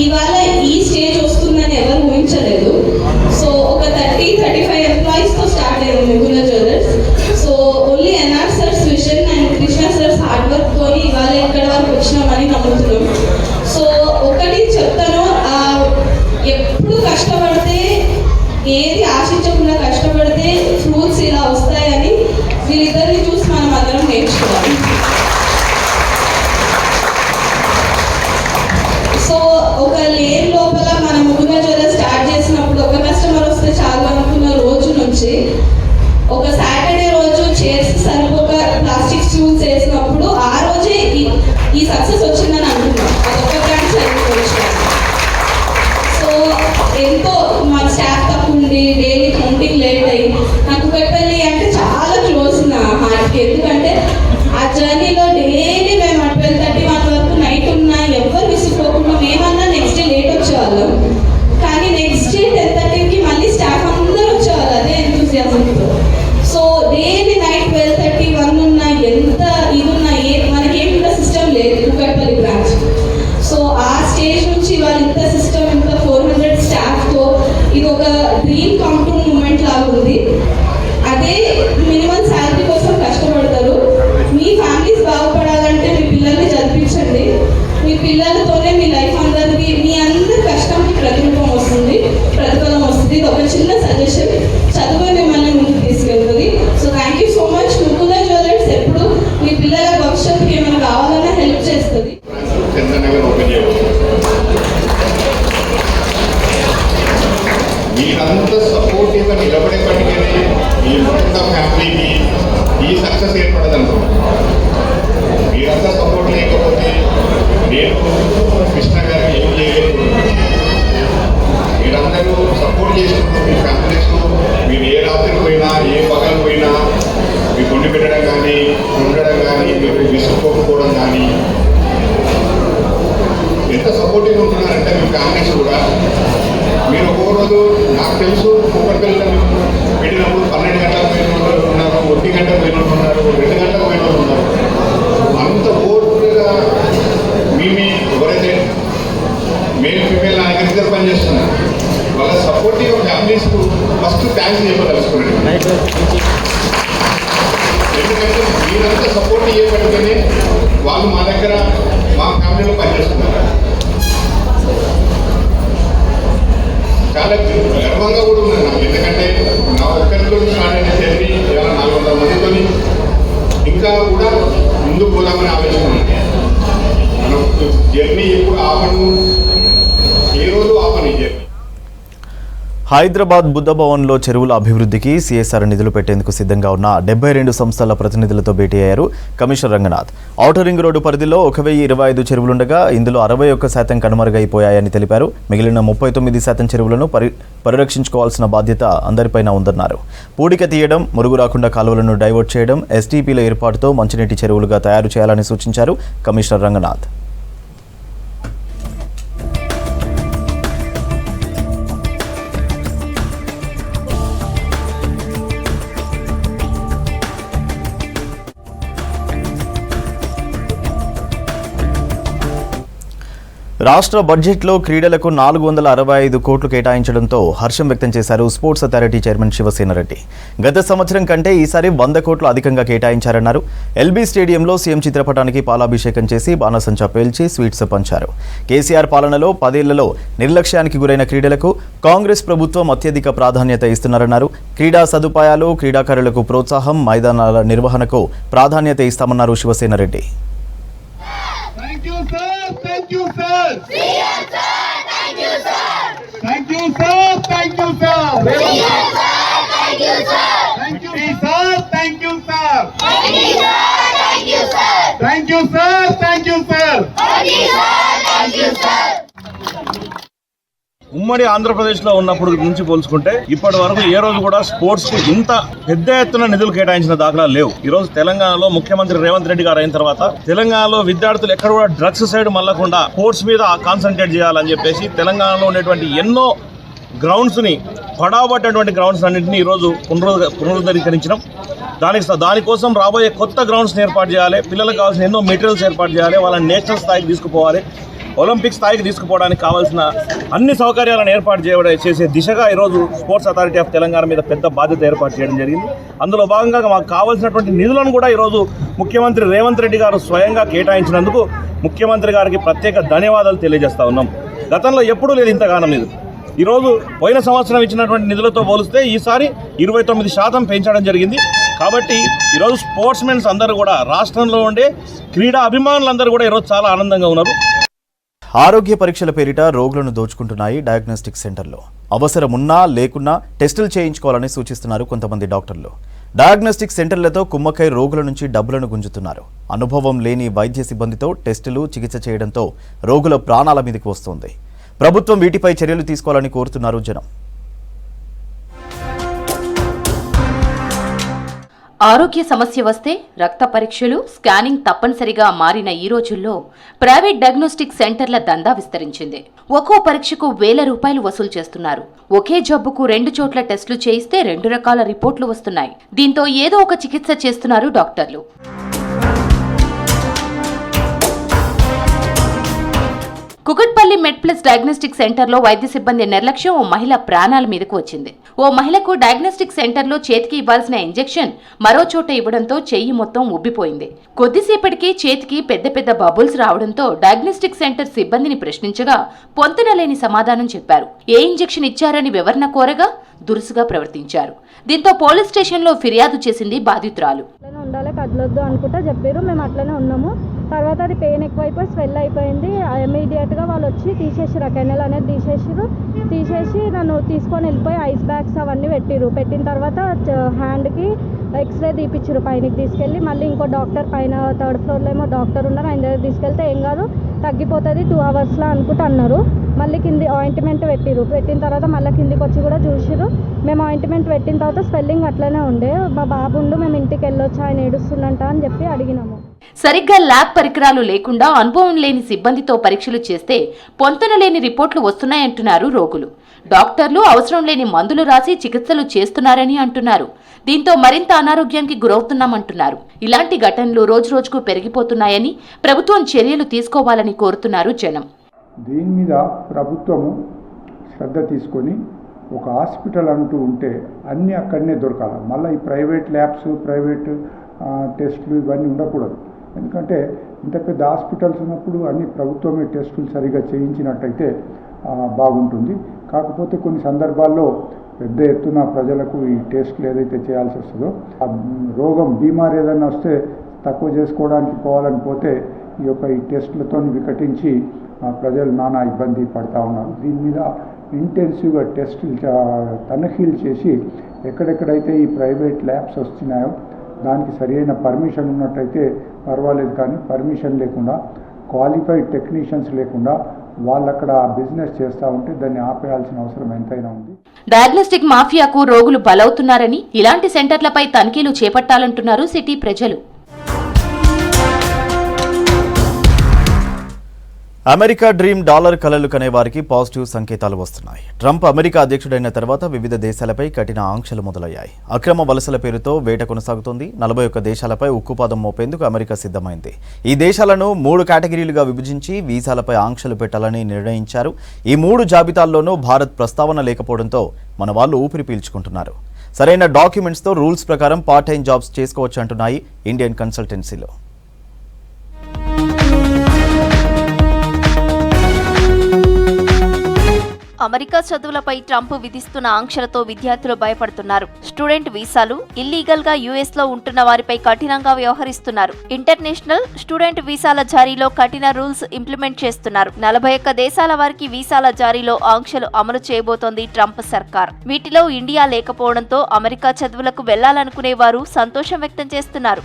ఇవాళ ఈ స్టేజ్ వస్తుందని ఎవరు ఊహించలేదు. సో ఒక 30-35 ఎంప్లాయీస్ తో స్టార్ట్ అయింది Mukunda jewellers. So only NR sir's vision and Krishna sir's hard work తోని ఇవాళ ఇక్కడ వరకు వచ్చినామని నమ్ముతున్నాం. సో ఒకటి చెప్తాను, ఎప్పుడు కష్టపడితే, ఏది ఆశించకుండా కష్టపడితే ఫ్రూట్స్ ఇలా వస్తాయని వీళ్ళిద్దరిని చూసి మనం అందరం నేర్చుకోవాలి. సో ఒక లేన్ లోపల మనం ముకుంద జ్యువెలర్స్ స్టార్ట్ చేసినప్పుడు ఒక కస్టమర్ వస్తే చాలు అనుకున్న రోజు నుంచి ఒక సాటర్డే రోజు చైర్స్ సరిపోక ప్లాస్టిక్ స్టూల్స్ వేసినప్పుడు ఆ రోజే ఈ సక్సెస్ వచ్చిందని అనుకున్నాం. అదొక బ్రాండ్ సరిపోవచ్చు. సో ఎంతో మా స్టాఫ్ తక్కువ ఉండి డైలీ కౌంటింగ్ లేట్ అయ్యి నాకు కుక్కట్పల్లి అంటే చాలా క్లోజ్ నా హార్ట్కి. ఎందుకంటే ఆ జర్నీలో డైలీ మేము 12:30-1 వరకు నైట్ ఉన్నా ఎవరు విసిపోకుండా మేమన్నా నెక్స్ట్ డే లేట్ వచ్చేవాళ్ళం. కానీ నెక్స్ట్ డే 10:30కి మళ్ళీ స్టాఫ్ అందరూ వచ్చేవాళ్ళు అదే ఎంతూజియాజంతో. సో డైలీ నైట్ 12:30-1 ఉన్నా ఎంత ఇది ఉన్నా మనకేం కూడా సిస్టమ్ లేదు కుక్కట్పల్లి బ్రాంచ్. సో ఆ స్టేజ్ నుంచి వాళ్ళు ఇంత సిస్టమ్, ఇంత 400 స్టాఫ్తో ఇది ఒక డ్రీమ్ కమ్ ట్రూ మూమెంట్ లాగా ఉంది. అదే మినిమం శాలరీ కోసం కష్టపడతారు. మీ ఫ్యామిలీస్ బాగుపడాలంటే మీ పిల్లల్ని చదివించండి. మీ పిల్లలతోనే మీ లైఫ్ అందరికీ, మీ అందరి కష్టంకి ప్రతిఫలం వస్తుంది. ఇది ఒక చిన్న సజెషన్, చదువు మిమ్మల్ని ముందుకు తీసుకెళ్తుంది. So thank you so much. Mukunda jewellers ఎప్పుడు మీ పిల్లల భవిష్యత్తుకి ఏమైనా కావాలన్నా హెల్ప్ చేస్తుంది. నగర్ ఓపెన్ చేయవచ్చు. మీరంతా సపోర్టివ్గా నిలబడేపటికనే ఈ మొత్తం ఫ్యామిలీకి ఈ సక్సెస్ ఏర్పడదంటారు. మీరంతా సపోర్ట్ లేకపోతే నేను కృష్ణ గారికి ఏం చేయలేకపోతున్నాను. మీరందరూ సపోర్ట్ చేసినప్పుడు మీ ఫ్యామిలీస్ మీరు ఏ రాత్రికి పోయినా ఏ పగలు పోయినా మీకు వండి పెట్టడం కానీ ఉండడం కానీ మీరు విసుక్కోకపోవడం కానీ ఎంత సపోర్టివ్గా ఉంటున్నారంటే మీ ఫ్యామిలీస్ కూడా. మీరు ఒక్కో రోజు నాకు తెలుసు కూకట్పల్లిలో పెట్టినప్పుడు 12 గంటలకు పోయిన వాళ్ళు ఉన్నారు, 1 గంట పోయిన వాళ్ళు ఉన్నారు, 2 గంటలకు పోయిన వాళ్ళు ఉన్నారు. అంత ఓర్పుగా మీ ఎవరైతే మేల్ ఫీమేల్ నా దగ్గర ఇద్దరు పనిచేస్తున్నారు వాళ్ళ సపోర్టివ్ ఫ్యామిలీస్కు ఫస్ట్ థ్యాంక్స్ చెప్పదలుచుకున్నాను. ఎందుకంటే మీరంతా సపోర్ట్ చేయబడితేనే వాళ్ళు మా దగ్గర మా ఫ్యామిలీలో పనిచేస్తున్నారు. చాలా గర్వంగా కూడా ఉన్నాను నాకు. ఎందుకంటే నా ఒక్కరితో స్టార్ట్ అయిన జర్నీ ఇవాళ 400 మందితో ఇంకా కూడా ముందుకు పోదామని ఆలోచిస్తున్నాను. మనం జర్నీ ఎప్పుడు ఆపను, ఏ రోజు ఆపని జర్నీ. హైదరాబాద్ బుద్ధ భవన్లో చెరువుల అభివృద్ధికి సిఎస్ఆర్ నిధులు పెట్టేందుకు సిద్ధంగా ఉన్న 72 సంస్థల ప్రతినిధులతో భేటీ అయ్యారు commissioner Ranganath. Outer ring road పరిధిలో 1025 చెరువులుండగా ఇందులో 61% కనుమరుగైపోయాయని తెలిపారు. మిగిలిన 39% చెరువులను పరిరక్షించుకోవాల్సిన బాధ్యత అందరిపైన ఉందన్నారు. పూడిక తీయడం, మురుగు రాకుండా కాలువలను డైవర్ట్ చేయడం, ఎస్టీపీల ఏర్పాటుతో మంచినీటి చెరువులుగా తయారు చేయాలని సూచించారు కమిషనర్ రంగనాథ్. రాష్ట్ర బడ్జెట్లో క్రీడలకు 465 కోట్లు కేటాయించడంతో హర్షం వ్యక్తం చేశారు స్పోర్ట్స్ అథారిటీ చైర్మన్ శివసేనారెడ్డి. గత సంవత్సరం కంటే ఈసారి 100 కోట్లు అధికంగా కేటాయించారన్నారు. ఎల్బీ స్టేడియంలో సీఎం చిత్రపటానికి పాలాభిషేకం చేసి బాణసంచా పేల్చి స్వీట్స్ పంచారు. కేసీఆర్ పాలనలో 10 ఏళ్లలో నిర్లక్ష్యానికి గురైన క్రీడలకు కాంగ్రెస్ ప్రభుత్వం అత్యధిక ప్రాధాన్యత ఇస్తున్నారన్నారు. క్రీడా సదుపాయాలు, క్రీడాకారులకు ప్రోత్సాహం, మైదానాల నిర్వహణకు ప్రాధాన్యత ఇస్తామన్నారు Shiva Sena Reddy. Thank you, sir. Thank you, sir. Thank you, sir. Thank you, sir. Thank you, sir. Thank you, sir. Thank you, sir. Thank you, sir. Thank you, sir. Thank you, sir. Thank you, sir. Thank you, sir. Thank you, sir. ఉమ్మడి ఆంధ్రప్రదేశ్లో ఉన్నప్పుడు నుంచి పోల్చుకుంటే ఇప్పటి వరకు ఏ రోజు కూడా sports కు ఇంత పెద్ద ఎత్తున నిధులు కేటాయించిన దాఖలాలు లేవు. ఈ రోజు తెలంగాణలో ముఖ్యమంత్రి రేవంత్ రెడ్డి గారు అయిన తర్వాత తెలంగాణలో విద్యార్థులు ఎక్కడ కూడా డ్రగ్స్ సైడ్ మళ్ళకుండా స్పోర్ట్స్ మీద కాన్సన్ట్రేట్ చేయాలని చెప్పేసి తెలంగాణలో ఉండేటువంటి ఎన్నో గ్రౌండ్స్ ని పడాబట్టినటువంటి గ్రౌండ్స్ అన్నింటినీ ఈరోజు పునరుద్ధరించడం, దానికోసం రాబోయే కొత్త గ్రౌండ్స్ ఏర్పాటు చేయాలి. పిల్లలకు కావాల్సిన ఎన్నో మెటీరియల్స్ ఏర్పాటు చేయాలి. వాళ్ళని నేషనల్ స్థాయికి తీసుకుపోవాలి. ఒలింపిక్ స్థాయికి తీసుకుపోవడానికి కావాల్సిన అన్ని సౌకర్యాలను ఏర్పాటు చేసే దిశగా ఈరోజు స్పోర్ట్స్ అథారిటీ ఆఫ్ తెలంగాణ మీద పెద్ద బాధ్యత ఏర్పాటు చేయడం జరిగింది. అందులో భాగంగా మాకు కావాల్సినటువంటి నిధులను కూడా ఈరోజు ముఖ్యమంత్రి రేవంత్ రెడ్డి గారు స్వయంగా కేటాయించినందుకు ముఖ్యమంత్రి గారికి ప్రత్యేక ధన్యవాదాలు తెలియజేస్తా ఉన్నాం. గతంలో ఎప్పుడూ లేదు ఇంతగానం నిధులు. ఈరోజు పోయిన సంవత్సరం ఇచ్చినటువంటి నిధులతో పోలిస్తే ఈసారి 29% పెంచడం జరిగింది. కాబట్టి ఈరోజు స్పోర్ట్స్ మెన్స్ అందరూ కూడా, రాష్ట్రంలో ఉండే క్రీడా అభిమానులందరూ కూడా ఈరోజు చాలా ఆనందంగా ఉన్నారు. ఆరోగ్య పరీక్షల పేరిట రోగులను దోచుకుంటున్నాయి డయాగ్నోస్టిక్ సెంటర్లో. అవసరమున్నా లేకున్నా టెస్టులు చేయించుకోవాలని సూచిస్తున్నారు కొంతమంది డాక్టర్లు. డయాగ్నోస్టిక్ సెంటర్లతో కుమ్మక్కై రోగుల నుంచి డబ్బులను గుంజుతున్నారు. అనుభవం లేని వైద్య సిబ్బందితో టెస్టులు, చికిత్స చేయడంతో రోగుల ప్రాణాల మీదకి వస్తోంది. ప్రభుత్వం వీటిపై చర్యలు తీసుకోవాలని కోరుతున్నారు జనం. ఆరోగ్య సమస్య వస్తే రక్త పరీక్షలు, స్కానింగ్ తప్పనిసరిగా మారిన ఈ రోజుల్లో ప్రైవేట్ డయాగ్నోస్టిక్ సెంటర్ల దందా విస్తరించింది. ఒక్కో పరీక్షకు ₹1000 వసూలు చేస్తున్నారు. ఒకే జబ్బుకు 2 చోట్ల టెస్టులు చేయిస్తే 2 రకాల రిపోర్టులు వస్తున్నాయి. దీంతో ఏదో ఒక చికిత్స చేస్తున్నారు డాక్టర్లు. కుకట్పల్లి తెనాలి మెడ్ప్లస్ డయాగ్నోస్టిక్ సెంటర్లో వైద్య సిబ్బంది నిర్లక్ష్యం ఓ మహిళ ప్రాణాల మీదకు వచ్చింది. ఓ మహిళకు డయాగ్నోస్టిక్ సెంటర్లో చేతికి ఇవ్వాల్సిన ఇంజెక్షన్ మరో చోట ఇవ్వడంతో చెయ్యి మొత్తం ఉబ్బిపోయింది. కొద్దిసేపటికి చేతికి పెద్ద పెద్ద బబుల్స్ రావడంతో డయాగ్నోస్టిక్ సెంటర్ సిబ్బందిని ప్రశ్నించగా పొంతనలేని సమాధానం చెప్పారు. ఏ ఇంజెక్షన్ ఇచ్చారని వివరణ కోరగా దురుసుగా ప్రవర్తించారు. దీంతో పోలీస్ స్టేషన్లో ఫిర్యాదు చేసింది బాధితురాలు. ఉండాలి కదలొద్దు అనుకుంటా చెప్పారు. మేము అట్లనే ఉన్నాము. తర్వాత అది పెయిన్ ఎక్కువైపోయి స్వెల్ అయిపోయింది. ఇమీడియట్గా వాళ్ళు వచ్చి తీసేసారు, కెనల్ అనేది తీసేసి నన్ను తీసుకొని వెళ్ళిపోయి ఐస్ బ్యాగ్స్ అవన్నీ పెట్టిన తర్వాత హ్యాండ్కి ఎక్స్రే తీపిచ్చారు. పైనకి తీసుకెళ్ళి మళ్ళీ ఇంకో డాక్టర్ పైన 3rd ఫ్లోర్లో ఏమో డాక్టర్ ఉన్నారు, ఆయన దగ్గర తీసుకెళ్తే ఏం కాదు తగ్గిపోతుంది 2 అవర్స్లో అనుకుంటా అన్నారు. మళ్ళీ కింది ఆయింట్మెంట్ పెట్టిన తర్వాత మళ్ళీ కిందికి వచ్చి కూడా చూసిరు. మేము ఆయింట్మెంట్ పెట్టిన తర్వాత స్వెల్లింగ్ అట్లనే ఉండే. మా బాబుండు మేము ఇంటికి వెళ్ళొచ్చు, ఆయన ఏడుస్తుందంట అని చెప్పి అడిగినాము. సరిగ్గా ల్యాబ్ పరికరాలు లేకుండా అనుభవం లేని సిబ్బందితో పరీక్షలు చేస్తే పొంతన లేని రిపోర్టులు వస్తున్నాయంటున్నారు రోగులు. డాక్టర్లు అవసరం లేని మందులు రాసి చికిత్సలు చేస్తున్నారని అంటున్నారు. దీంతో మరింత అనారోగ్యానికి గురవుతున్నామంటున్నారు. ఇలాంటి ఘటనలు రోజురోజుకు పెరిగిపోతున్నాయని ప్రభుత్వం చర్యలు తీసుకోవాలని కోరుతున్నారు జనం. దీని మీద ప్రభుత్వము శ్రద్ధ తీసుకొని ఒక హాస్పిటల్ అంటూ ఉంటే అన్నీ అక్కడనే దొరకాలి. మళ్ళీ ఈ ప్రైవేట్ ల్యాబ్స్, ప్రైవేట్ టెస్టులు ఇవన్నీ ఉండకూడదు. ఎందుకంటే ఇంత పెద్ద హాస్పిటల్స్ ఉన్నప్పుడు అన్ని ప్రభుత్వమే టెస్టులు సరిగా చేయించినట్టయితే బాగుంటుంది. కాకపోతే కొన్ని సందర్భాల్లో పెద్ద ఎత్తున ప్రజలకు ఈ టెస్టులు ఏదైతే చేయాల్సి వస్తుందో, ఆ రోగం బీమార్ ఏదైనా వస్తే తక్కువ చేసుకోవడానికి పోవాలని పోతే ఈ టెస్టులతో వికటించి ప్రజలు నానా ఇబ్బంది పడతా ఉన్నారు. దీని మీద ఇంటెన్సివ్గా టెస్టులు తనిఖీలు చేసి ఎక్కడెక్కడైతే ఈ ప్రైవేట్ ల్యాబ్స్ వస్తున్నాయో దానికి సరైన పర్మిషన్ ఉన్నట్టయితే పర్వాలేదు. కానీ పర్మిషన్ లేకుండా, క్వాలిఫైడ్ టెక్నీషియన్స్ లేకుండా వాళ్ళు అక్కడ బిజినెస్ చేస్తూ ఉంటే దాన్ని ఆపేయాల్సిన అవసరం ఎంతైనా ఉంది. డయాగ్నోస్టిక్ మాఫియాకు రోగులు బలవుతున్నారని, ఇలాంటి సెంటర్లపై తనిఖీలు చేపట్టాలంటున్నారు సిటీ ప్రజలు. అమెరికా డ్రీమ్ డాలర్ కలలు కనే వారికి పాజిటివ్ సంకేతాలు వస్తున్నాయి. ట్రంప్ అమెరికా అధ్యక్షుడైన తర్వాత వివిధ దేశాలపై కఠిన ఆంక్షలు మొదలయ్యాయి. అక్రమ వలసల పేరుతో వేట కొనసాగుతోంది. 41 దేశాలపై ఉక్కుపాదం మోపేందుకు అమెరికా సిద్ధమైంది. ఈ దేశాలను 3 కేటగిరీలుగా విభజించి వీసాలపై ఆంక్షలు పెట్టాలని నిర్ణయించారు. ఈ 3 జాబితాల్లోనూ భారత్ ప్రస్తావన లేకపోవడంతో మన వాళ్ళు ఊపిరి పీల్చుకుంటున్నారు. సరైన డాక్యుమెంట్స్తో రూల్స్ ప్రకారం పార్ట్ టైం జాబ్స్ చేసుకోవచ్చు అంటున్నాయి ఇండియన్ కన్సల్టెన్సీలో. అమెరికా చదువులపై ట్రంప్ విధిస్తున్న ఆంక్షలతో విద్యార్థులు భయపడుతున్నారు. స్టూడెంట్ వీసాలు, ఇల్లీగల్ గా యుఎస్ లో ఉంటున్న వారిపై కఠినంగా వ్యవహరిస్తున్నారు. ఇంటర్నేషనల్ స్టూడెంట్ వీసాల జారీలో కఠిన రూల్స్ ఇంప్లిమెంట్ చేస్తున్నారు. 41 దేశాల వారికి వీసాల జారీలో ఆంక్షలు అమలు చేయబోతోంది ట్రంప్ సర్కార్. వీటిలో ఇండియా లేకపోవడంతో అమెరికా చదువులకు వెళ్లాలనుకునే వారు సంతోషం వ్యక్తం చేస్తున్నారు.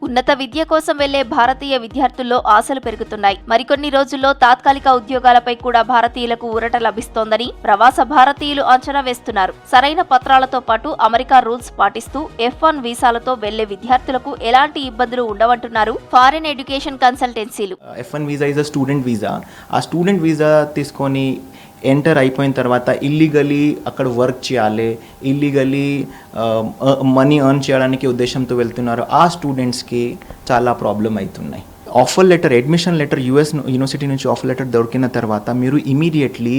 ఉన్నత విద్య కోసం వెళ్లే భారతీయ విద్యార్థుల్లో ఆశలు పెరుగుతున్నాయి. మరికొన్ని రోజుల్లో తాత్కాలిక ఉద్యోగాలపై కూడా భారతీయులకు ఊరట లభిస్తోందని ప్రవాస భారతీయులు అంచనా వేస్తున్నారు. సరైన పత్రాలతో పాటు అమెరికా రూల్స్ పాటిస్తూ F1 వీసాలతో వెళ్లే విద్యార్థులకు ఎలాంటి ఇబ్బందులు ఉండవంటున్నారు ఫారిన్ ఎడ్యుకేషన్ కన్సల్టెన్సీలు. F1 visa is a student visa. ఆ స్టూడెంట్ వీసా తీసుకొని ఎంటర్ అయిపోయిన తర్వాత ఇల్లీగలీ అక్కడ వర్క్ చేయాలి, ఇల్లీగలీ మనీ ఎర్న్ చేయడానికి ఉద్దేశంతో వెళ్తున్నారు. ఆ స్టూడెంట్స్కి చాలా ప్రాబ్లం అవుతున్నాయి. Offer letter, admission letter US university నుంచి ఆఫర్ లెటర్ దొరికిన తర్వాత మీరు ఇమీడియట్లీ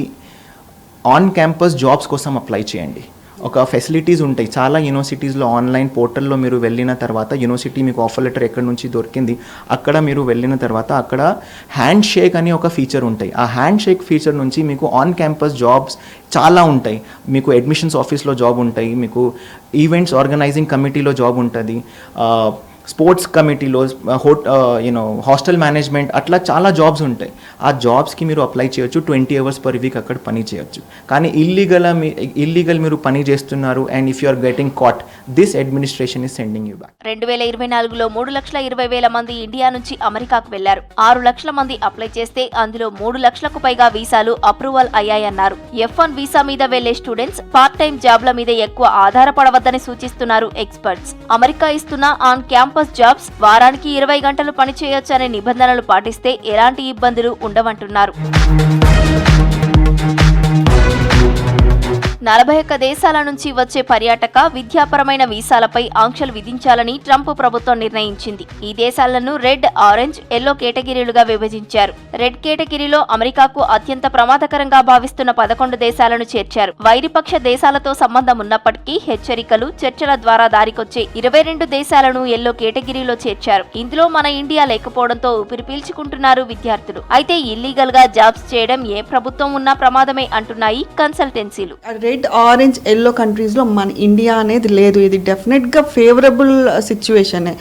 ఆన్ క్యాంపస్ జాబ్స్ కోసం అప్లై చేయండి. ఒక ఫెసిలిటీస్ ఉంటాయి చాలా యూనివర్సిటీస్లో. ఆన్లైన్ పోర్టల్లో మీరు వెళ్ళిన తర్వాత యూనివర్సిటీ మీకు ఆఫర్ లెటర్ ఎక్కడి నుంచి దొరికింది అక్కడ మీరు వెళ్ళిన తర్వాత అక్కడ హ్యాండ్ షేక్ అని ఒక ఫీచర్ ఉంటాయి. ఆ హ్యాండ్ షేక్ ఫీచర్ నుంచి మీకు ఆన్ క్యాంపస్ జాబ్స్ చాలా ఉంటాయి. మీకు అడ్మిషన్స్ ఆఫీస్లో జాబ్ ఉంటాయి, మీకు ఈవెంట్స్ ఆర్గనైజింగ్ కమిటీలో జాబ్ ఉంటుంది, స్పోర్ట్స్ కమిటీలో, హాస్టల్ మేనేజ్మెంట్, అట్లా చాలా జాబ్స్ ఉంటాయి. ఆ జాబ్స్కి మీరు అప్లై చేయొచ్చు. 20 hours per week అక్కడ పని చేయొచ్చు. కానీ ఇల్లీగల్ మీరు పని చేస్తున్నారు and if you are getting caught, this administration is sending you back. 2024లో 3,20,000 మంది ఇండియా నుంచి అమెరికాకు వెళ్లారు. 6 లక్షల మంది అప్లై చేస్తే అందులో 3 లక్షలకు పైగా వీసాలు అప్రూవల్ అయ్యాయన్నారు. F1 వీసా మీద వెళ్లే స్టూడెంట్స్ పార్ట్ టైం జాబ్ల మీద ఎక్కువ ఆధారపడవద్దని సూచిస్తున్నారు ఎక్స్పర్ట్స్. అమెరికా ఇస్తున్న ఆన్ క్యాంపస్ జాబ్స్ వారానికి 20 గంటలు పనిచేయొచ్చనే నిబంధనలు పాటిస్తే ఎలాంటి ఇబ్బందులు ఉండవంటున్నారు. 41 దేశాల నుంచి వచ్చే పర్యాటక విద్యాపరమైన వీసాలపై ఆంక్షలు విధించాలని ట్రంప్ ప్రభుత్వం నిర్ణయించింది. ఈ దేశాలను రెడ్, ఆరెంజ్, ఎల్లో కేటగిరీలుగా విభజించారు. రెడ్ కేటగిరీలో అమెరికాకు అత్యంత ప్రమాదకరంగా భావిస్తున్న 11 దేశాలను చేర్చారు. వైరిపక్ష దేశాలతో సంబంధం ఉన్నప్పటికీ హెచ్చరికలు, చర్చల ద్వారా దారికొచ్చే 22 దేశాలను ఎల్లో కేటగిరీలో చేర్చారు. ఇందులో మన ఇండియా లేకపోవడంతో ఊపిరి పీల్చుకుంటున్నారు విద్యార్థులు. అయితే ఇల్లీగల్ గా జాబ్స్ చేయడం ఏ ప్రభుత్వం ఉన్నా ప్రమాదమే అంటున్నాయి కన్సల్టెన్సీలు. రెడ్, ఆరెంజ్, ఎల్లో కంట్రీస్లో మన ఇండియా అనేది లేదు. ఇది డెఫినెట్గా ఫేవరబుల్ సిచ్యువేషనే.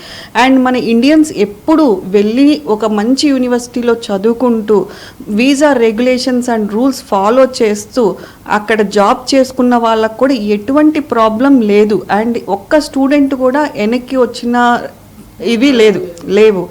అండ్ మన ఇండియన్స్ ఎప్పుడు వెళ్ళి ఒక మంచి యూనివర్సిటీలో చదువుకుంటూ visa regulations and rules follow చేస్తూ అక్కడ జాబ్ చేసుకున్న వాళ్ళకు కూడా ఎటువంటి ప్రాబ్లం లేదు. అండ్ ఒక్క స్టూడెంట్ కూడా వెనక్కి వచ్చిన ఇవి లేవు.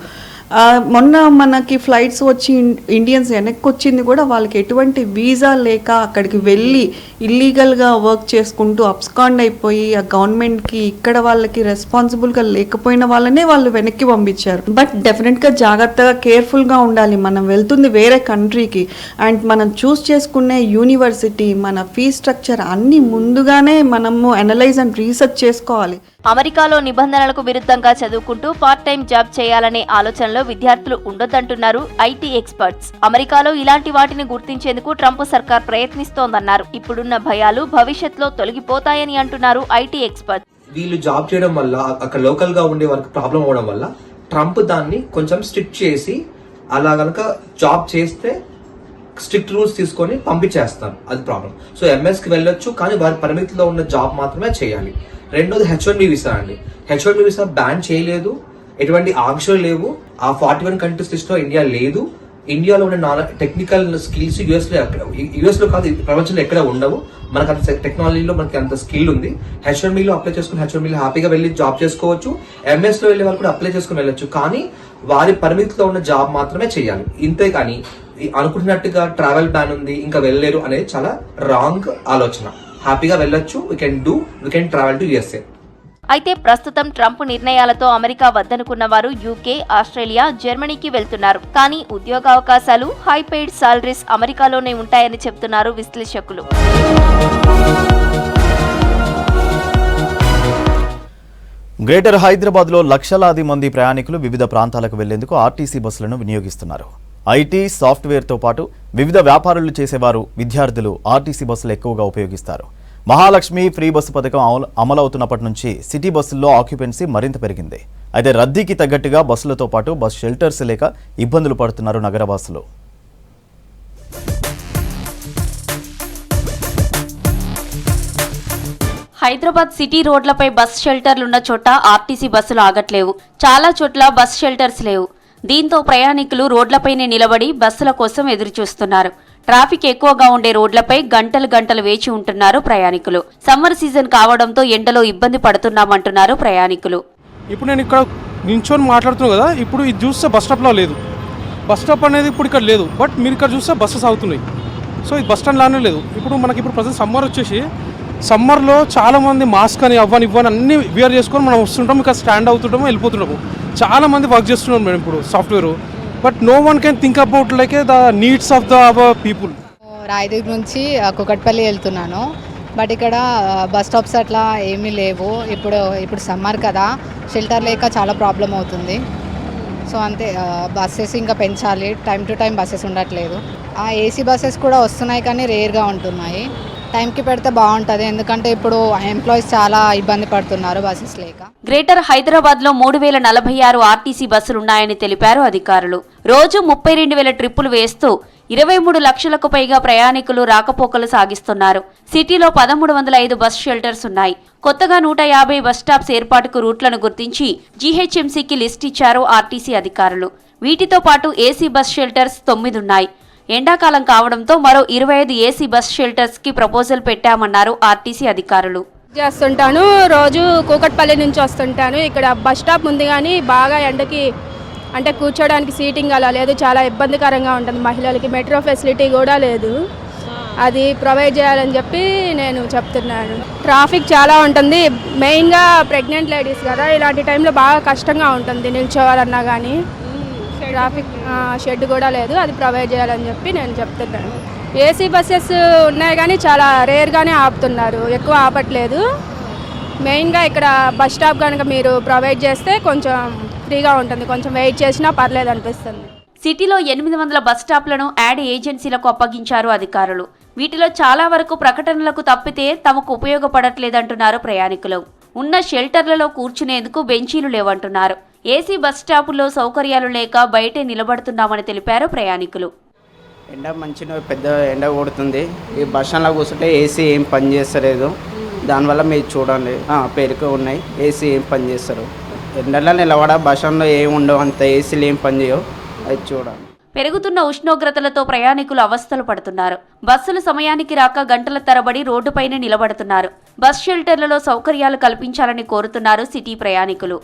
మొన్న మనకి ఫ్లైట్స్ వచ్చి ఇండియన్స్ వెనక్కి వచ్చింది కూడా వాళ్ళకి ఎటువంటి వీసా లేక అక్కడికి వెళ్ళి ఇల్లీగల్గా వర్క్ చేసుకుంటూ అబ్స్కాండ్ అయిపోయి ఆ గవర్నమెంట్కి ఇక్కడ వాళ్ళకి రెస్పాన్సిబుల్గా లేకపోయిన వాళ్ళనే వాళ్ళు వెనక్కి పంపించారు. బట్ డెఫినెట్గా జాగ్రత్తగా కేర్ఫుల్గా ఉండాలి. మనం వెళ్తుంది వేరే కంట్రీకి. అండ్ మనం చూస్ చేసుకునే యూనివర్సిటీ, మన ఫీ స్ట్రక్చర్ అన్నీ ముందుగానే మనము అనలైజ్ అండ్ రీసెర్చ్ చేసుకోవాలి. అమెరికాలో నిబంధనలకు విరుద్ధంగా చదువుకుంటూ పార్ట్ టైం జాబ్ చేయాలనే ఆలోచనలో విద్యార్థులు ఉండొద్దంటున్నారు ఐటీ ఎక్స్పర్ట్స్. అమెరికాలో ఇలాంటి వాటిని గుర్తించేందుకు ట్రంప్ సర్కార్ ప్రయత్నిస్తోందన్నారు. ఇప్పుడున్న భయాలు భవిష్యత్తులో తొలగిపోతాయని అంటున్నారు ఐటీ ఎక్స్పర్ట్స్. వీళ్ళు జాబ్ చేయడం వల్ల అక్కడ లోకల్ గా ఉండే వాళ్ళకి ప్రాబ్లం అవడం వల్ల ట్రంప్ దాన్ని కొంచెం స్ట్రిక్ట్ చేసి అలా కనుక జాబ్ చేస్తే స్ట్రిక్ట్ రూల్స్ తీసుకొని పంపించేస్తారు. అది ప్రాబ్లం. సో ఎంఎస్కి వెళ్ళొచ్చు, కానీ వారి పరిమితిలో ఉన్న జాబ్ మాత్రమే చేయాలి. రెండోది H1B వీసా అండి. H1B వీసా బ్యాన్ చేయలేదు, ఎటువంటి ఆంక్షలు లేవు. ఆ 41 కంట్రీస్ లిస్ట్ లో ఇండియా లేదు. ఇండియాలో ఉన్న టెక్నికల్ స్కిల్స్ యుఎస్ లో కాదు, ప్రపంచంలో ఎక్కడ ఉండవు. మనకు అంత టెక్నాలజీలో మనకి అంత స్కిల్ ఉంది. H1Bలో అప్లై చేసుకుని H1Bలో హ్యాపీగా వెళ్ళి జాబ్ చేసుకోవచ్చు. MS లో వెళ్ళే వాళ్ళు కూడా అప్లై చేసుకుని వెళ్ళొచ్చు, కానీ వారి పరిమితిలో ఉన్న జాబ్ మాత్రమే చేయాలి. ఇంతే కానీ అనుకుంటున్నట్టుగా ట్రావెల్ బ్యాన్ ఉంది ఇంకా వెళ్ళలేరు అనేది చాలా రాంగ్ ఆలోచన. హ్యాపీగా వెళ్ళొచ్చు. We can travel to USA. అయితే ప్రస్తుతం ట్రంప్ నిర్ణయాలతో అమెరికా వద్దనుకున్న వారు UK, ఆస్ట్రేలియా, జర్మనీకి వెళ్తున్నారు. కానీ ఉద్యోగావకాశాలు, హై పెయిడ్ సాలరీస్ అమెరికాలోనే ఉంటాయని చెబుతున్నారు విశ్లేషకులు. గ్రేటర్ హైదరాబాద్లో లక్షలాది మంది ప్రయాణికులు వివిధ ప్రాంతాలకు వెళ్లేందుకు ఆర్టీసీ బస్సులను వినియోగిస్తున్నారు. ఐటీ, సాఫ్ట్వేర్తో పాటు వివిధ వ్యాపారాలు చేసేవారు, విద్యార్థులు ఆర్టీసీ బస్సులు ఎక్కువగా ఉపయోగిస్తారు. మహాలక్ష్మి ఫ్రీ బస్సు పథకం అమలవుతున్నప్పటి నుంచి సిటీ బస్సుల్లో ఆక్యుపెన్సీ మరింత పెరిగింది. అయితే రద్దీకి తగ్గట్టుగా బస్సులతో పాటు బస్ షెల్టర్స్ లేక ఇబ్బందులు పడుతున్నారు నగరవాసులు. హైదరాబాద్ సిటీ రోడ్లపై బస్ షెల్టర్లున్న చోట ఆర్టీసీ బస్సులు ఆగట్లేవు. చాలా చోట్ల బస్ షెల్టర్స్ లేవు. దీంతో ప్రయాణికులు రోడ్లపైనే నిలబడి బస్సుల కోసం ఎదురుచూస్తున్నారు. ట్రాఫిక్ ఎక్కువగా ఉండే రోడ్లపై గంటలు వేచి ఉంటున్నారు ప్రయాణికులు. సమ్మర్ సీజన్ కావడంతో ఎండలో ఇబ్బంది పడుతున్నామంటున్నారు ప్రయాణికులు. ఇప్పుడు నేను ఇక్కడ నించొని మాట్లాడుతున్నాను కదా, ఇప్పుడు ఇది చూస్తే బస్ స్టాప్లో లేదు. బస్ స్టాప్ అనేది ఇప్పుడు ఇక్కడ లేదు. బట్ మీరు ఇక్కడ చూస్తే బస్సెస్ అవుతున్నాయి. సో ఇది బస్ స్టాండ్ లానే లేదు. ఇప్పుడు ప్రజెంట్ సమ్మర్ వచ్చేసి సమ్మర్లో చాలామంది మాస్క్ అని ఇవ్వని అన్నీ వేర్ చేసుకొని మనం వస్తుంటాం, ఇక్కడ స్టాండ్ అవుతుంటాము, వెళ్ళిపోతుంటాము. చాలామంది వర్క్ చేస్తున్నాం మేము ఇప్పుడు software. But no one can think about like the needs of the our people. Rayadurg నుంచి కుకట్పల్లి వెళ్తున్నాను. బట్ ఇక్కడ బస్ స్టాప్స్ అట్లా ఏమీ లేవు. ఇప్పుడు సమ్మర్ కదా, షెల్టర్ లేక చాలా ప్రాబ్లం అవుతుంది. సో అంతే, బస్సెస్ ఇంకా పెంచాలి. టైం టు టైం బస్సెస్ ఉండట్లేదు. ఏసీ బస్సెస్ కూడా వస్తున్నాయి, కానీ రేర్గా ఉంటున్నాయి. టైంకి పెడితే బాగుంటుంది, ఎందుకంటే ఇప్పుడు ఎంప్లాయీస్ చాలా ఇబ్బంది పడుతున్నారు బస్సెస్ లేక. గ్రేటర్ హైదరాబాద్ లో 3046 ఆర్టీసీ బస్సులున్నాయని తెలిపారు అధికారులు. రోజు 32,000 ట్రిప్పులు వేస్తూ 23 లక్షలకు పైగా ప్రయాణికులు రాకపోకలు సాగిస్తున్నారు. సిటీలో 1305 బస్ షెల్టర్స్ ఉన్నాయి. కొత్తగా 150 బస్ స్టాప్స్ ఏర్పాటుకు రూట్లను గుర్తించి జీహెచ్ఎంసీకి లిస్ట్ ఇచ్చారు ఆర్టీసీ అధికారులు. వీటితో పాటు ఏసీ బస్ షెల్టర్స్ 9 ఉన్నాయి. ఎండాకాలం కావడంతో మరో 25 ఏసీ బస్ షెల్టర్స్ కి ప్రపోజల్ పెట్టామన్నారు ఆర్టీసీ అధికారులు. చేస్తుంటాను, రోజు కూకట్పల్లి నుంచి వస్తుంటాను. ఇక్కడ బస్ స్టాప్ ఉంది, కానీ బాగా ఎండకి అంటే కూర్చోడానికి సీటింగ్ అలా లేదు. చాలా ఇబ్బందికరంగా ఉంటుంది మహిళలకి. మెట్రో ఫెసిలిటీ కూడా లేదు. అది ప్రొవైడ్ చేయాలని చెప్పి నేను చెప్తున్నాను. ట్రాఫిక్ చాలా ఉంటుంది, మెయిన్గా ప్రెగ్నెంట్ లేడీస్ కదా, ఇలాంటి టైంలో బాగా కష్టంగా ఉంటుంది నిల్చోవాలన్నా. కానీ ట్రాఫిక్ షెడ్ కూడా లేదు, అది ప్రొవైడ్ చేయాలని చెప్పి నేను చెప్తున్నాను. ఏసీ బస్సెస్ ఉన్నాయి కానీ చాలా రేర్గానే ఆపుతున్నారు, ఎక్కువ ఆపట్లేదు. మెయిన్గా ఇక్కడ బస్ స్టాప్ కనుక మీరు ప్రొవైడ్ చేస్తే కొంచెం ఫ్రీగా ఉంటుంది, కొంచెం వెయిట్ చేసినా పర్లేదు అనిపిస్తుంది. సిటీలో 800 బస్ స్టాప్లను యాడ్ ఏజెన్సీలకు అప్పగించారు అధికారులు. వీటిలో చాలా వరకు ప్రకటనలకు తప్పితే తమకు ఉపయోగపడట్లేదంటున్నారు ప్రయాణికులు. ఉన్న షెల్టర్లలో కూర్చునేందుకు బెంచీలు లేవంటున్నారు. ఏసీ బస్ స్టాపుల్లో సౌకర్యాలు లేక బయటే నిలబడుతున్నామని తెలిపారు ప్రయాణికులు. ఎండ మంచిగా పెద్ద ఎండ కొడుతుంది, ఈ బస్ స్టాండ్లో కూర్చుంటే ఏసీ ఏం పని చేస్తలేదు. దానివల్ల మీరు చూడండి పేరుకు ఉన్నాయి, ఏసీ ఏం పని చేస్తారు. ఎండలో నిలబడ బస్ స్టాండ్లో ఏం ఉండవు, అంత ఏసీలు ఏం పని చేయవు, అది చూడండి. పెరుగుతున్న ఉష్ణోగ్రతలతో ప్రయాణికులు అవస్థలు పడుతున్నారు. బస్సులు సమయానికి రాక గంటల తరబడి రోడ్డుపైనే నిలబడుతున్నారు. బస్ షెల్టర్లలో సౌకర్యాలు కల్పించాలని కోరుతున్నారు సిటీ ప్రయాణికులు.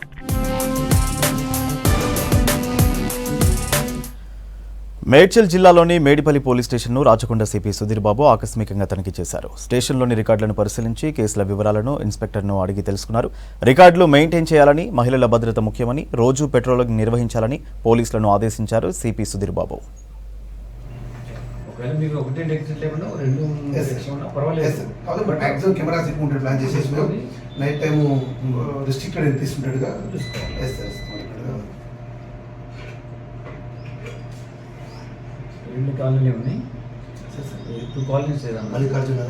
మేడ్చల్ జిల్లాలోని మేడిపల్లి పోలీస్ స్టేషన్ను రాచకొండ సిపి సుధీర్ బాబు ఆకస్మికంగా తనిఖీ చేశారు. స్టేషన్లోని రికార్డులను పరిశీలించి కేసుల వివరాలను ఇన్స్పెక్టర్ను అడిగి తెలుసుకున్నారు. రికార్డులు మెయింటైన్ చేయాలని, మహిళల భద్రత ముఖ్యమని, రోజు పెట్రోలింగ్ నిర్వహించాలని పోలీసులను ఆదేశించారు సిపి సుధీర్ బాబు. రెండు కాలనీలు ఉన్నాయి, 2 కాలనీస్ మల్లికార్జున